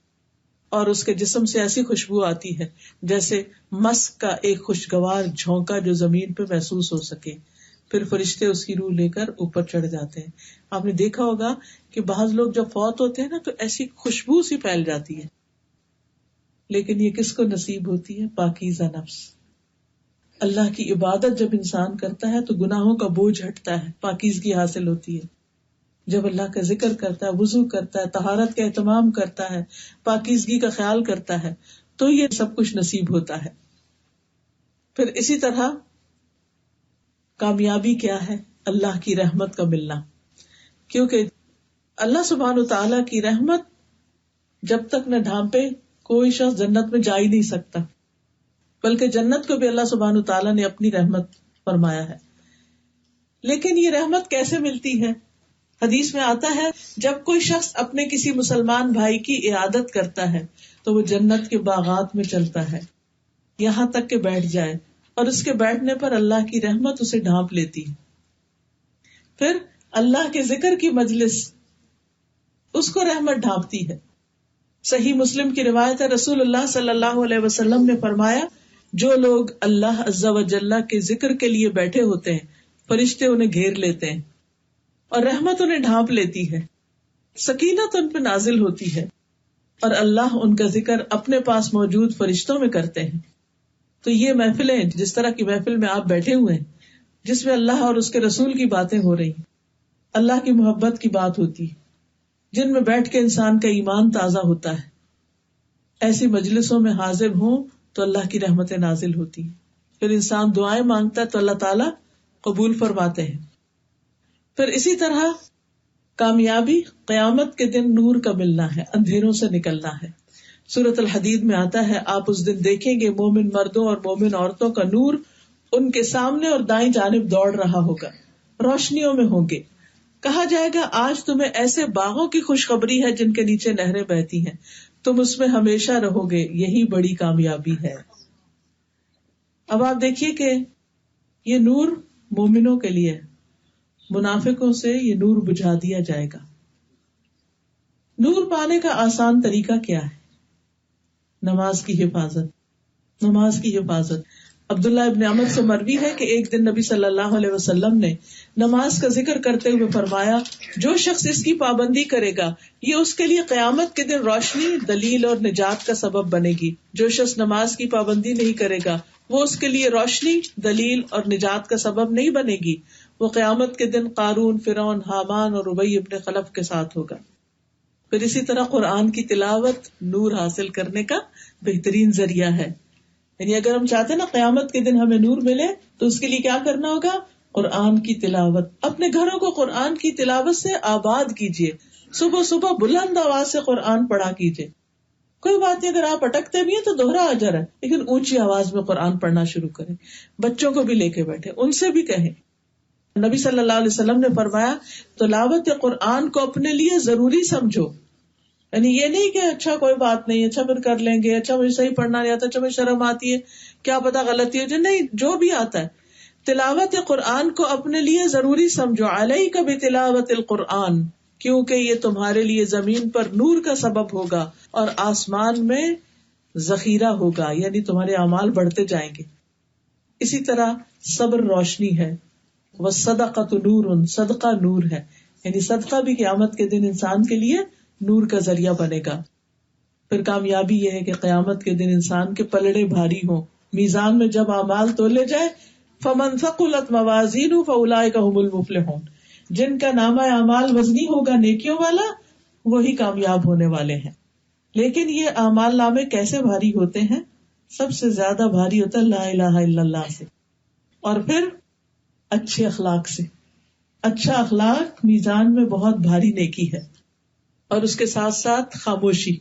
اور اس کے جسم سے ایسی خوشبو آتی ہے جیسے مسک کا ایک خوشگوار جھونکا جو زمین پہ محسوس ہو سکے. پھر فرشتے اس کی روح لے کر اوپر چڑھ جاتے ہیں. آپ نے دیکھا ہوگا کہ بعض لوگ جب فوت ہوتے ہیں نا تو ایسی خوشبو سی پھیل جاتی ہے، لیکن یہ کس کو نصیب ہوتی ہے؟ پاکیزہ نفس. اللہ کی عبادت جب انسان کرتا ہے تو گناہوں کا بوجھ ہٹتا ہے، پاکیزگی حاصل ہوتی ہے. جب اللہ کا ذکر کرتا ہے، وضو کرتا ہے، طہارت کا اہتمام کرتا ہے، پاکیزگی کا خیال کرتا ہے، تو یہ سب کچھ نصیب ہوتا ہے. پھر اسی طرح کامیابی کیا ہے؟ اللہ کی رحمت کا ملنا. کیونکہ اللہ سبحانہ وتعالی کی رحمت جب تک نہ ڈھانپے کوئی شخص جنت میں جا ہی نہیں سکتا، بلکہ جنت کو بھی اللہ سبحانہ وتعالی نے اپنی رحمت فرمایا ہے. لیکن یہ رحمت کیسے ملتی ہے؟ حدیث میں آتا ہے جب کوئی شخص اپنے کسی مسلمان بھائی کی عیادت کرتا ہے تو وہ جنت کے باغات میں چلتا ہے یہاں تک کہ بیٹھ جائے، اور اس کے بیٹھنے پر اللہ کی رحمت اسے ڈھانپ لیتی ہے. پھر اللہ کے ذکر کی مجلس اس کو رحمت ڈھانپتی ہے. صحیح مسلم کی روایت ہے، رسول اللہ صلی اللہ علیہ وسلم نے فرمایا جو لوگ اللہ عز و جل کے ذکر کے لیے بیٹھے ہوتے ہیں فرشتے انہیں گھیر لیتے ہیں اور رحمت انہیں ڈھانپ لیتی ہے، سکینت ان پہ نازل ہوتی ہے اور اللہ ان کا ذکر اپنے پاس موجود فرشتوں میں کرتے ہیں. تو یہ محفلیں جس طرح کی محفل میں آپ بیٹھے ہوئے ہیں جس میں اللہ اور اس کے رسول کی باتیں ہو رہی، اللہ کی محبت کی بات ہوتی، جن میں بیٹھ کے انسان کا ایمان تازہ ہوتا ہے. ایسی مجلسوں میں حاضر ہوں تو اللہ کی رحمتیں نازل ہوتی ہیں. پھر انسان دعائیں مانگتا ہے تو اللہ تعالیٰ قبول فرماتے ہیں. پھر اسی طرح کامیابی قیامت کے دن نور کا ملنا ہے، اندھیروں سے نکلنا ہے. سورۃ الحدید میں آتا ہے، آپ اس دن دیکھیں گے مومن مردوں اور مومن عورتوں کا نور ان کے سامنے اور دائیں جانب دوڑ رہا ہوگا، روشنیوں میں ہوں گے. کہا جائے گا آج تمہیں ایسے باغوں کی خوشخبری ہے جن کے نیچے نہریں بہتی ہیں، تم اس میں ہمیشہ رہو گے، یہی بڑی کامیابی ہے. اب آپ دیکھیے کہ یہ نور مومنوں کے لیے، منافقوں سے یہ نور بجھا دیا جائے گا. نور پانے کا آسان طریقہ کیا ہے؟ نماز کی حفاظت. نماز کی حفاظت. عبداللہ ابن عمر سے مروی ہے کہ ایک دن نبی صلی اللہ علیہ وسلم نے نماز کا ذکر کرتے ہوئے فرمایا، جو شخص اس کی پابندی کرے گا یہ اس کے لیے قیامت کے دن روشنی، دلیل اور نجات کا سبب بنے گی. جو شخص نماز کی پابندی نہیں کرے گا وہ اس کے لیے روشنی، دلیل اور نجات کا سبب نہیں بنے گی. وہ قیامت کے دن قارون، فرعون، حامان اور ابی ابن خلف کے ساتھ ہوگا. پھر اسی طرح قرآن کی تلاوت نور حاصل کرنے کا بہترین ذریعہ ہے. یعنی اگر ہم چاہتے ہیں نا قیامت کے دن ہمیں نور ملے تو اس کے لیے کیا کرنا ہوگا؟ قرآن کی تلاوت. اپنے گھروں کو قرآن کی تلاوت سے آباد کیجیے. صبح صبح بلند آواز سے قرآن پڑھا کیجیے. کوئی بات نہیں اگر آپ اٹکتے بھی ہیں تو دوہرا اجر ہے، لیکن اونچی آواز میں قرآن پڑھنا شروع کریں. بچوں کو بھی لے کے بیٹھے، ان سے بھی کہیں. نبی صلی اللہ علیہ وسلم نے فرمایا تلاوت قرآن کو اپنے لیے ضروری سمجھو. یعنی یہ نہیں کہ اچھا کوئی بات نہیں، اچھا پھر کر لیں گے، اچھا مجھے صحیح پڑھنا نہیں آتا، اچھا مجھے شرم آتی ہے، کیا پتا غلطی ہو جائے. نہیں، جو بھی آتا ہے تلاوت قرآن کو اپنے لیے ضروری سمجھو. علیک بتلاوت القرآن، کیونکہ یہ تمہارے لیے زمین پر نور کا سبب ہوگا اور آسمان میں ذخیرہ ہوگا، یعنی تمہارے اعمال بڑھتے جائیں گے. اسی طرح صبر روشنی ہے. والصدقۃ نور، صدقہ نور ہے، یعنی صدقہ بھی قیامت کے دن انسان کے لیے نور کا ذریعہ بنے گا. پھر کامیابی یہ ہے کہ قیامت کے دن انسان کے پلڑے بھاری ہوں. میزان میں جب اعمال تولے جائے، فمن ثقلت موازینہ فاولئک هم المفلحون، جن کا نامہ اعمال وزنی ہوگا نیکیوں والا وہی کامیاب ہونے والے ہیں. لیکن یہ اعمال نامے کیسے بھاری ہوتے ہیں؟ سب سے زیادہ بھاری ہوتا ہے لا الہ الا اللہ سے، اور پھر اچھے اخلاق سے. اچھا اخلاق میزان میں بہت بھاری نیکی ہے. اور اس کے ساتھ ساتھ خاموشی،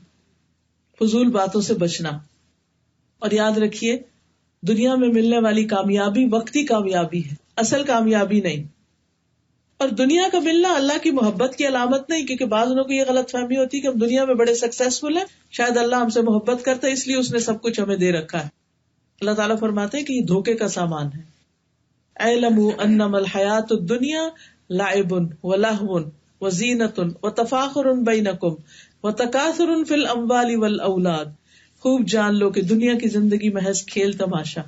فضول باتوں سے بچنا. اور یاد رکھیے دنیا میں ملنے والی کامیابی وقتی کامیابی ہے، اصل کامیابی نہیں. اور دنیا کا ملنا اللہ کی محبت کی علامت نہیں، کیونکہ بعض لوگوں کو یہ غلط فہمی ہوتی ہے کہ ہم دنیا میں بڑے سکسیسفل ہیں، شاید اللہ ہم سے محبت کرتا ہے اس لیے اس نے سب کچھ ہمیں دے رکھا ہے. اللہ تعالیٰ فرماتے ہیں کہ یہ دھوکے کا سامان ہے. اعلموا انما الحیات الدنیا لعب ولہو وزینۃ وتفاخر بینکم وتکاثر فی الاموال والاولاد. خوب جان لو کہ دنیا کی زندگی محض کھیل تماشا،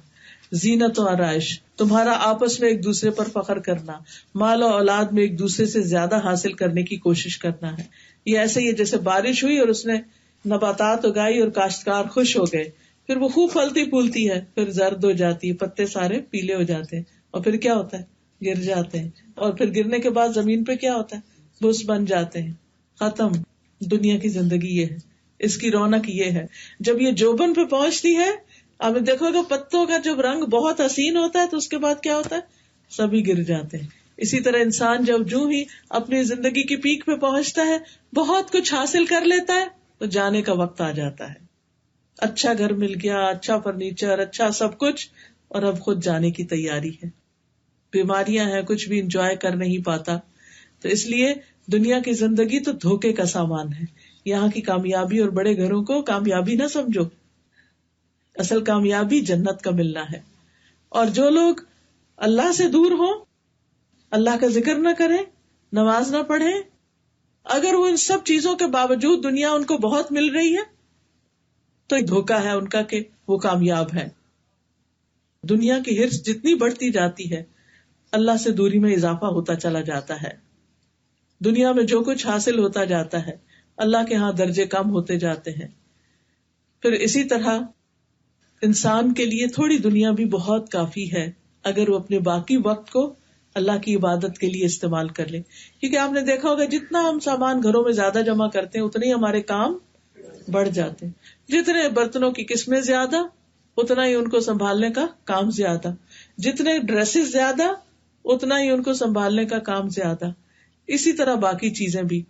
زینت و آرائش، تمہارا آپس میں ایک دوسرے پر فخر کرنا، مال و اولاد میں ایک دوسرے سے زیادہ حاصل کرنے کی کوشش کرنا ہے. یہ ایسے ہی جیسے بارش ہوئی اور اس نے نباتات اگائی اور کاشتکار خوش ہو گئے، پھر وہ خوب پھلتی پھولتی ہے، پھر زرد ہو جاتی ہے، پتے سارے پیلے ہو جاتے ہیں، اور پھر کیا ہوتا ہے؟ گر جاتے ہیں. اور پھر گرنے کے بعد زمین پہ کیا ہوتا ہے؟ بس بن جاتے ہیں. ختم. دنیا کی زندگی یہ ہے، اس کی رونق یہ ہے. جب یہ جوبن پہ پہنچتی ہے، آپ دیکھو گے پتوں کا جب رنگ بہت حسین ہوتا ہے تو اس کے بعد کیا ہوتا ہے؟ سبھی گر جاتے ہیں. اسی طرح انسان جب جو ہی اپنی زندگی کی پیک پہ پہنچتا ہے، بہت کچھ حاصل کر لیتا ہے، تو جانے کا وقت آ جاتا ہے. اچھا گھر مل گیا، اچھا فرنیچر، اچھا سب کچھ، اور اب خود جانے کی تیاری ہے. بیماریاں ہیں، کچھ بھی انجوائے کر نہیں پاتا. تو اس لیے دنیا کی زندگی تو دھوکے کا سامان ہے. یہاں کی کامیابی اور بڑے گھروں کو کامیابی نہ سمجھو. اصل کامیابی جنت کا ملنا ہے. اور جو لوگ اللہ سے دور ہوں، اللہ کا ذکر نہ کریں، نماز نہ پڑھیں، اگر وہ ان سب چیزوں کے باوجود دنیا ان کو بہت مل رہی ہے تو دھوکا ہے ان کا کہ وہ کامیاب ہے. دنیا کی ہرس جتنی بڑھتی جاتی ہے، اللہ سے دوری میں اضافہ ہوتا چلا جاتا ہے. دنیا میں جو کچھ حاصل ہوتا جاتا ہے، اللہ کے ہاں درجے کم ہوتے جاتے ہیں. پھر اسی طرح انسان کے لیے تھوڑی دنیا بھی بہت کافی ہے اگر وہ اپنے باقی وقت کو اللہ کی عبادت کے لیے استعمال کر لے. کیونکہ آپ نے دیکھا ہوگا جتنا ہم سامان گھروں میں زیادہ جمع کرتے ہیں اتنے ہی ہمارے کام بڑھ جاتے ہیں. جتنے برتنوں کی قسمیں زیادہ اتنا ہی ان کو سنبھالنے کا کام زیادہ. جتنے ڈریسز زیادہ اتنا ہی ان کو سنبھالنے کا کام زیادہ. اسی طرح باقی چیزیں بھی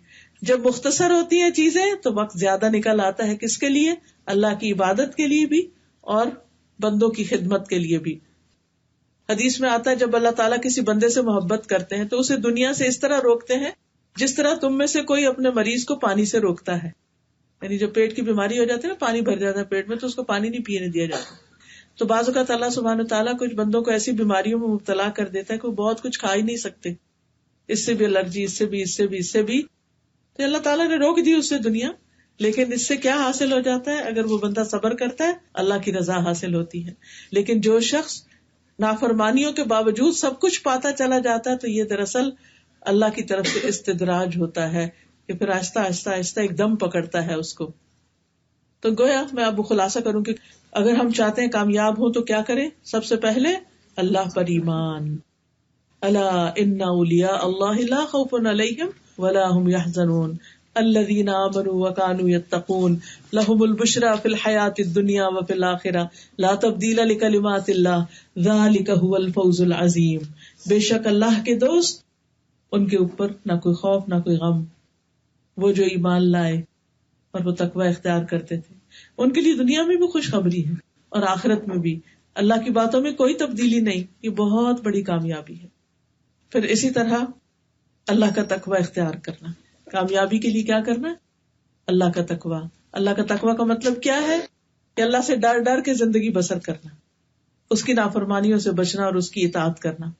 جب مختصر ہوتی ہیں چیزیں تو وقت زیادہ نکل آتا ہے. کس کے لیے؟ اللہ کی عبادت کے لیے بھی اور بندوں کی خدمت کے لیے بھی. حدیث میں آتا ہے جب اللہ تعالیٰ کسی بندے سے محبت کرتے ہیں تو اسے دنیا سے اس طرح روکتے ہیں جس طرح تم میں سے کوئی اپنے مریض کو پانی سے روکتا ہے. یعنی جب پیٹ کی بیماری ہو جاتی ہے نا، پانی بھر جاتا ہے پیٹ میں، تو اس کو پانی نہیں پینے دیا جاتا. تو بعض اوقات اللہ سبحانہ تعالیٰ کچھ بندوں کو ایسی بیماریوں میں مبتلا کر دیتا ہے کہ وہ بہت کچھ کھا ہی نہیں سکتے، اس سے بھی الرجی، اس سے بھی، اس سے بھی، اس سے بھی. تو اللہ تعالیٰ نے روک دی اس سے دنیا. لیکن اس سے کیا حاصل ہو جاتا ہے؟ اگر وہ بندہ صبر کرتا ہے اللہ کی رضا حاصل ہوتی ہے. لیکن جو شخص نافرمانیوں کے باوجود سب کچھ پاتا چلا جاتا ہے تو یہ دراصل اللہ کی طرف سے استدراج ہوتا ہے کہ پھر آہستہ آہستہ آہستہ ایک دم پکڑتا ہے اس کو. تو گویا میں اب خلاصہ کروں کہ اگر ہم چاہتے ہیں کامیاب ہوں تو کیا کریں؟ سب سے پہلے اللہ پر ایمان. الا ان اولیاء اللہ لا خوف علیہم ولا هم يحزنون الذين آمنوا وكانوا يتقون لهم البشرى في الحياة الدنيا وفي الآخرة لا تبديل لكلمات الله ذلك هو الفوز العظيم. بے شک اللہ کے دوست، ان کے اوپر نہ کوئی خوف نہ کوئی غم، وہ جو ایمان لائے اور وہ تقوی اختیار کرتے تھے، ان کے لیے دنیا میں بھی خوشخبری ہے اور آخرت میں بھی. اللہ کی باتوں میں کوئی تبدیلی نہیں، یہ بہت بڑی کامیابی ہے. پھر اسی طرح اللہ کا تقوی اختیار کرنا. کامیابی کے لیے کیا کرنا ہے؟ اللہ کا تقوی. اللہ کا تقوی کا مطلب کیا ہے؟ کہ اللہ سے ڈر ڈر کے زندگی بسر کرنا، اس کی نافرمانیوں سے بچنا اور اس کی اطاعت کرنا.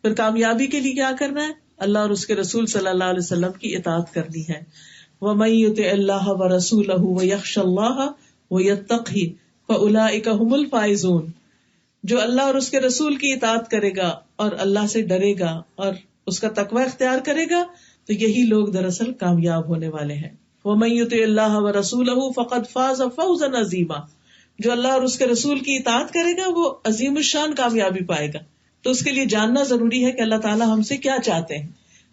پھر کامیابی کے لیے کیا کرنا ہے؟ اللہ اور اس کے رسول صلی اللہ علیہ وسلم کی اطاعت کرنی ہے. وَمَن يُطِعِ اللَّهَ وَرَسُولَهُ وَيَخْشَ اللَّهَ وَيَتَّقْهِ فَأُولَٰئِكَ هُمُ الْفَائِزُونَ. جو اللہ اور اس کے رسول کی اطاعت کرے گا اور اللہ سے ڈرے گا اور اس کا تقوی اختیار کرے گا تو یہی لوگ دراصل کامیاب ہونے والے ہیں. وَمَن يُطِعِ اللَّهَ وَرَسُولَهُ فَقَدْ فَازَ فَوْزًا عَظِيمًا. جو اللہ اور اس کے رسول کی اطاعت کرے گا وہ عظیم الشان کامیابی پائے گا. تو اس کے لیے جاننا ضروری ہے کہ اللہ تعالیٰ ہم سے کیا چاہتے ہیں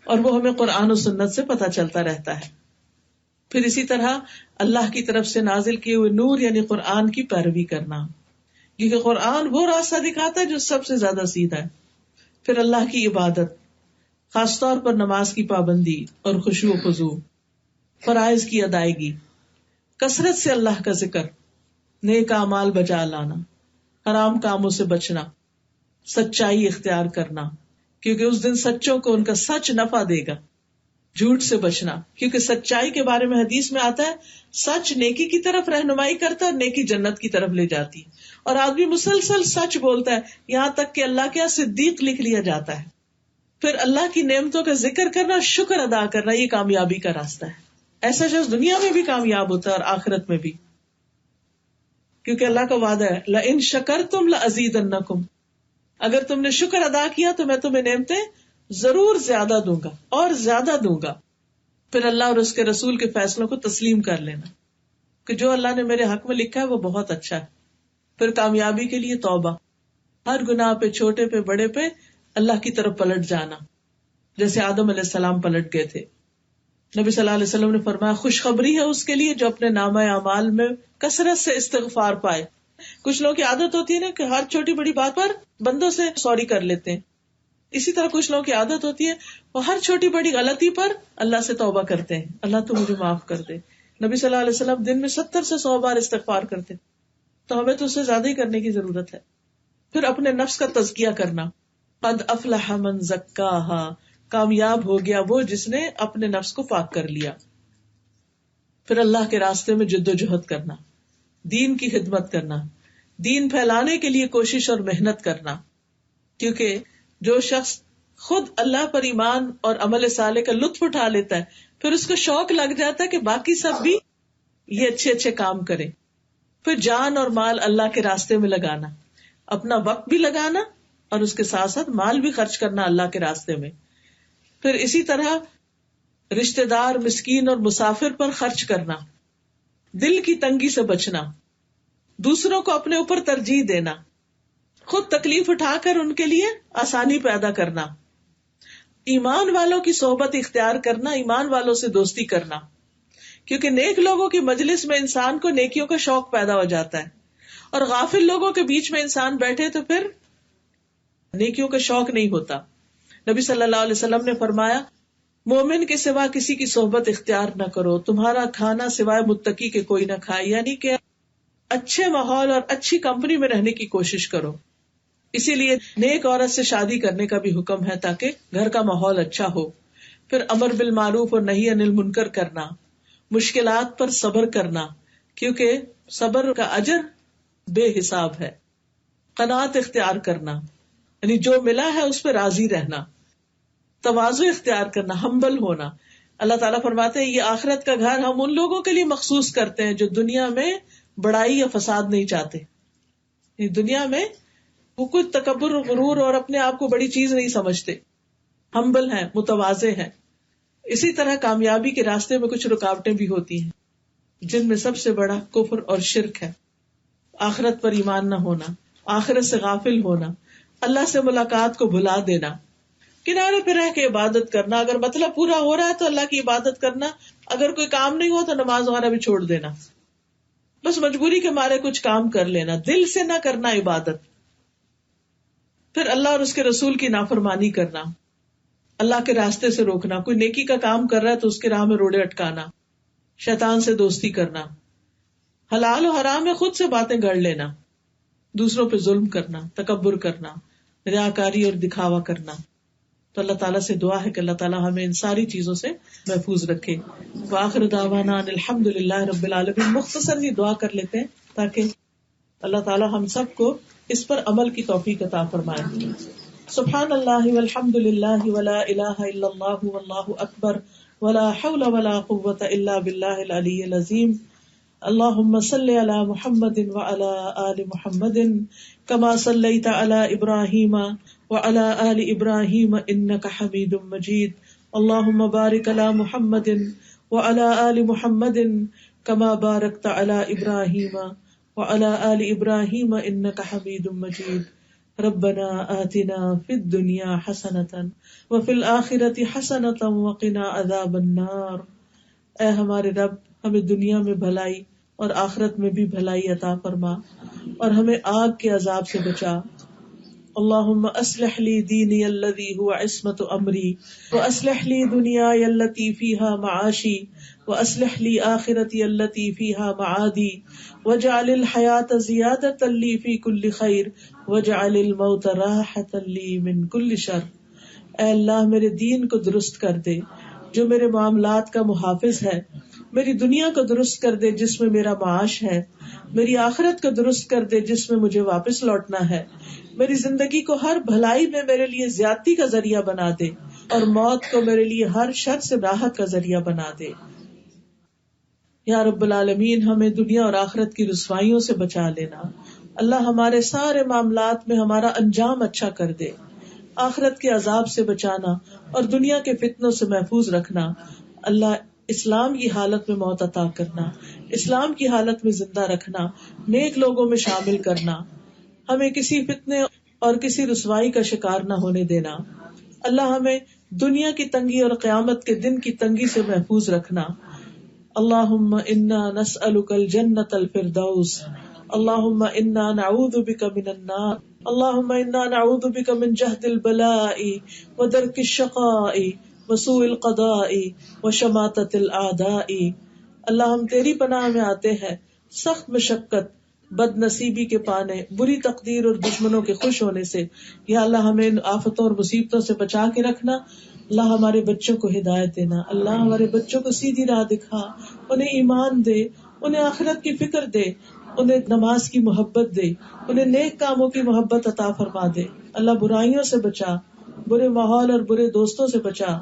اور وہ ہمیں قرآن و سنت سے پتہ چلتا رہتا ہے. پھر اسی طرح اللہ کی طرف سے نازل کیے ہوئے نور یعنی قرآن کی پیروی کرنا، کیونکہ قرآن وہ راستہ دکھاتا ہے جو سب سے زیادہ سیدھا ہے. پھر اللہ کی عبادت، خاص طور پر نماز کی پابندی اور خشوع و خضوع، فرائض کی ادائیگی، کثرت سے اللہ کا ذکر، نیک اعمال بجا لانا، حرام کاموں سے بچنا، سچائی اختیار کرنا کیونکہ اس دن سچوں کو ان کا سچ نفع دے گا. جھوٹ سے بچنا کیونکہ سچائی کے بارے میں حدیث میں آتا ہے سچ نیکی کی طرف رہنمائی کرتا ہے اور نیکی جنت کی طرف لے جاتی ہے. اور آدمی مسلسل سچ بولتا ہے یہاں تک کہ اللہ کے یہاں صدیق لکھ لیا جاتا ہے. پھر اللہ کی نعمتوں کا ذکر کرنا، شکر ادا کرنا، یہ کامیابی کا راستہ ہے. ایسا شخص دنیا میں بھی کامیاب ہوتا ہے اور آخرت میں بھی، کیونکہ اللہ کا وعدہ ہے لَإِن شَكَرْتُمْ لَأَزِيدَنَّكُمْ. اگر تم نے شکر ادا کیا تو میں تمہیں نعمتیں ضرور زیادہ دوں گا اور زیادہ دوں گا. پھر اللہ اور اس کے رسول کے فیصلوں کو تسلیم کر لینا کہ جو اللہ نے میرے حق میں لکھا ہے وہ بہت اچھا ہے. پھر کامیابی کے لیے توبہ، ہر گناہ پہ، چھوٹے پہ بڑے پہ اللہ کی طرف پلٹ جانا، جیسے آدم علیہ السلام پلٹ گئے تھے. نبی صلی اللہ علیہ وسلم نے فرمایا خوشخبری ہے اس کے لیے جو اپنے نامہ اعمال میں کثرت سے استغفار پائے. کچھ لوگوں کی عادت ہوتی ہے نا کہ ہر چھوٹی بڑی بات پر بندوں سے سوری کر لیتے ہیں. اسی طرح کچھ لوگوں کی عادت ہوتی ہے وہ ہر چھوٹی بڑی غلطی پر اللہ سے توبہ کرتے ہیں، اللہ تو مجھے معاف کر دے. نبی صلی اللہ علیہ وسلم دن میں 70 سے 100 بار استغفار کرتے، تو ہمیں تو اس سے زیادہ ہی کرنے کی ضرورت ہے. پھر اپنے نفس کا تزکیہ کرنا، قد افلح من زکاہا، کامیاب ہو گیا وہ جس نے اپنے نفس کو پاک کر لیا. پھر اللہ کے راستے میں جد و جہد کرنا، دین کی خدمت کرنا، دین پھیلانے کے لیے کوشش اور محنت کرنا. کیونکہ جو شخص خود اللہ پر ایمان اور عمل صالح کا لطف اٹھا لیتا ہے پھر اس کو شوق لگ جاتا ہے کہ باقی سب بھی یہ اچھے اچھے کام کریں. پھر جان اور مال اللہ کے راستے میں لگانا، اپنا وقت بھی لگانا اور اس کے ساتھ ساتھ مال بھی خرچ کرنا اللہ کے راستے میں. پھر اسی طرح رشتہ دار، مسکین اور مسافر پر خرچ کرنا، دل کی تنگی سے بچنا، دوسروں کو اپنے اوپر ترجیح دینا، خود تکلیف اٹھا کر ان کے لیے آسانی پیدا کرنا، ایمان والوں کی صحبت اختیار کرنا، ایمان والوں سے دوستی کرنا، کیونکہ نیک لوگوں کی مجلس میں انسان کو نیکیوں کا شوق پیدا ہو جاتا ہے، اور غافل لوگوں کے بیچ میں انسان بیٹھے تو پھر نیکیوں کا شوق نہیں ہوتا. نبی صلی اللہ علیہ وسلم نے فرمایا مومن کے سوا کسی کی صحبت اختیار نہ کرو، تمہارا کھانا سوائے متقی کے کوئی نہ کھائے، یعنی کہ اچھے ماحول اور اچھی کمپنی میں رہنے کی کوشش کرو. اسی لیے نیک عورت سے شادی کرنے کا بھی حکم ہے تاکہ گھر کا ماحول اچھا ہو. پھر امر بالمعروف اور نہی عن المنکر کرنا، مشکلات پر صبر کرنا، کیونکہ صبر کا اجر بے حساب ہے. قناعت اختیار کرنا، یعنی جو ملا ہے اس پہ راضی رہنا. تواضع اختیار کرنا، ہمبل ہونا. اللہ تعالیٰ فرماتے ہیں یہ آخرت کا گھر ہم ان لوگوں کے لیے مخصوص کرتے ہیں جو دنیا میں بڑائی یا فساد نہیں چاہتے. دنیا میں وہ کچھ تکبر و غرور اور اپنے آپ کو بڑی چیز نہیں سمجھتے، ہمبل ہیں، متواضع ہیں. اسی طرح کامیابی کے راستے میں کچھ رکاوٹیں بھی ہوتی ہیں، جن میں سب سے بڑا کفر اور شرک ہے. آخرت پر ایمان نہ ہونا، آخرت سے غافل ہونا، اللہ سے ملاقات کو بھلا دینا، کنارے پہ رہ کے عبادت کرنا. اگر مطلب پورا ہو رہا ہے تو اللہ کی عبادت کرنا، اگر کوئی کام نہیں ہو تو نماز وغیرہ بھی چھوڑ دینا، بس مجبوری کے مارے کچھ کام کر لینا، دل سے نہ کرنا عبادت. پھر اللہ اور اس کے رسول کی نافرمانی کرنا، اللہ کے راستے سے روکنا. کوئی نیکی کا کام کر رہا ہے تو اس کے راہ میں روڑے اٹکانا، شیطان سے دوستی کرنا، حلال و حرام میں خود سے باتیں گڑ لینا، دوسروں پہ ظلم کرنا، تکبر کرنا، ریاکاری اور دکھاوا کرنا. تو اللہ تعالیٰ سے دعا ہے کہ اللہ تعالیٰ ہمیں ان ساری چیزوں سے محفوظ رکھے. وآخر دعوانا ان الحمد للہ رب العالمین. مختصر ہی دعا کر لیتے ہیں تاکہ اللہ تعالیٰ ہم سب کو اس پر عمل کی توفیق عطا فرمائے. سبحان اللہ والحمد للہ ولا الہ الا اللہ واللہ اکبر ولا حول ولا قوة الا باللہ العلی العظیم. اللہم صلی علی محمد وعلی آل محمد کما صلیت علی ابراہیم وعلی آل ابراہیم انک حمید مجید. اللہم بارک علی محمد وعلی آل محمد کما بارکت علی ابراہیم وعلی آل ابراہیم انک حمید مجید. ربنا آتنا فی الدنیا حسنۃ وفی الآخرۃ حسنۃ وقنا عذاب النار. اے ہمارے رب ہمیں دنیا میں بھلائی اور آخرت میں بھی بھلائی عطا فرما اور ہمیں آگ کے عذاب سے بچا. اللہم اصلح لی دینی الذی هو عصمت امری واصلح لی دنیای التی فیہا معاشی واصلح لی آخرتی التی فیہا معادی واجعل الحیاة زیادۃ لی فی کل خیر واجعل الموت راحۃ لی من کل شر. اے اللہ میرے دین کو درست کر دے جو میرے معاملات کا محافظ ہے، میری دنیا کو درست کر دے جس میں میرا معاش ہے، میری آخرت کو درست کر دے جس میں مجھے واپس لوٹنا ہے، میری زندگی کو ہر بھلائی میں میرے لیے زیادتی کا ذریعہ بنا دے اور موت کو میرے لیے ہر شر سے راحت کا ذریعہ بنا دے. یا رب العالمین ہمیں دنیا اور آخرت کی رسوائیوں سے بچا لینا. اللہ ہمارے سارے معاملات میں ہمارا انجام اچھا کر دے، آخرت کے عذاب سے بچانا اور دنیا کے فتنوں سے محفوظ رکھنا. اللہ اسلام کی حالت میں موت عطا کرنا، اسلام کی حالت میں زندہ رکھنا، نیک لوگوں میں شامل کرنا، ہمیں کسی فتنے اور کسی رسوائی کا شکار نہ ہونے دینا. اللہ ہمیں دنیا کی تنگی اور قیامت کے دن کی تنگی سے محفوظ رکھنا. اللہم انا نسألک الجنۃ الفردوس. اللہم انا نعوذ بک من النار. اللہم انا نعوذ بک من جہد البلاء ودرک الشقاء وسوء القضاء وشماتۃ الاعداء. اللہ ہم تیری پناہ میں آتے ہیں سخت مشقت، بد نصیبی کے پانے، بری تقدیر اور دشمنوں کے خوش ہونے سے. یا اللہ ہمیں ان آفتوں اور مصیبتوں سے بچا کے رکھنا. اللہ ہمارے بچوں کو ہدایت دینا. اللہ ہمارے بچوں کو سیدھی راہ دکھا، انہیں ایمان دے، انہیں آخرت کی فکر دے، انہیں نماز کی محبت دے، انہیں نیک کاموں کی محبت عطا فرما دے. اللہ برائیوں سے بچا، برے ماحول اور برے دوستوں سے بچا.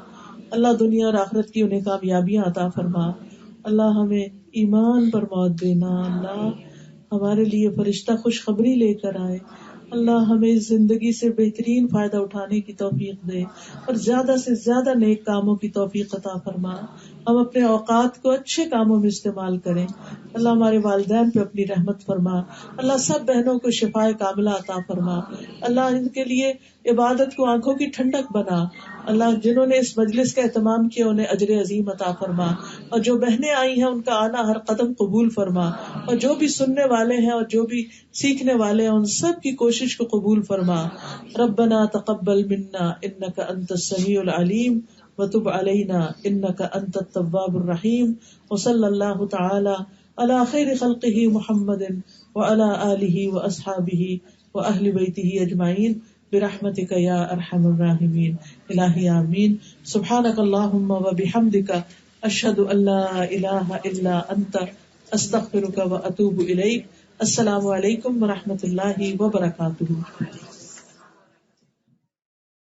اللہ دنیا اور آخرت کی انہیں کامیابیاں عطا فرما. اللہ ہمیں ایمان پر موت دینا. اللہ ہمارے لیے فرشتہ خوشخبری لے کر آئے. اللہ ہمیں اس زندگی سے بہترین فائدہ اٹھانے کی توفیق دے اور زیادہ سے زیادہ نیک کاموں کی توفیق عطا فرما. ہم اپنے اوقات کو اچھے کاموں میں استعمال کریں. اللہ ہمارے والدین پہ اپنی رحمت فرما. اللہ سب بہنوں کو شفائے کاملہ عطا فرما. اللہ ان کے لیے عبادت کو آنکھوں کی ٹھنڈک بنا. اللہ جنہوں نے اس مجلس کا اہتمام کیا انہیں اجر عظیم عطا فرما. اور جو بہنیں آئی ہیں ان کا آنا ہر قدم قبول فرما. اور جو بھی سننے والے ہیں اور جو بھی سیکھنے والے ہیں ان سب کی کوشش کو قبول فرما. ربنا تقبل منا انك انت السميع العليم وتب علينا انك انت التواب الرحيم. وصلى الله تعالى على خير خلقه محمد وعلى آله واصحابه واهل بيته اجمعين برحمتك يا ارحم الراحمين. الہی آمین. سبحانك اللهم وبحمدك اشهد ان لا اله الا انت استغفرك واتوب اليك. السلام علیکم ورحمۃ اللہ وبرکاتہ.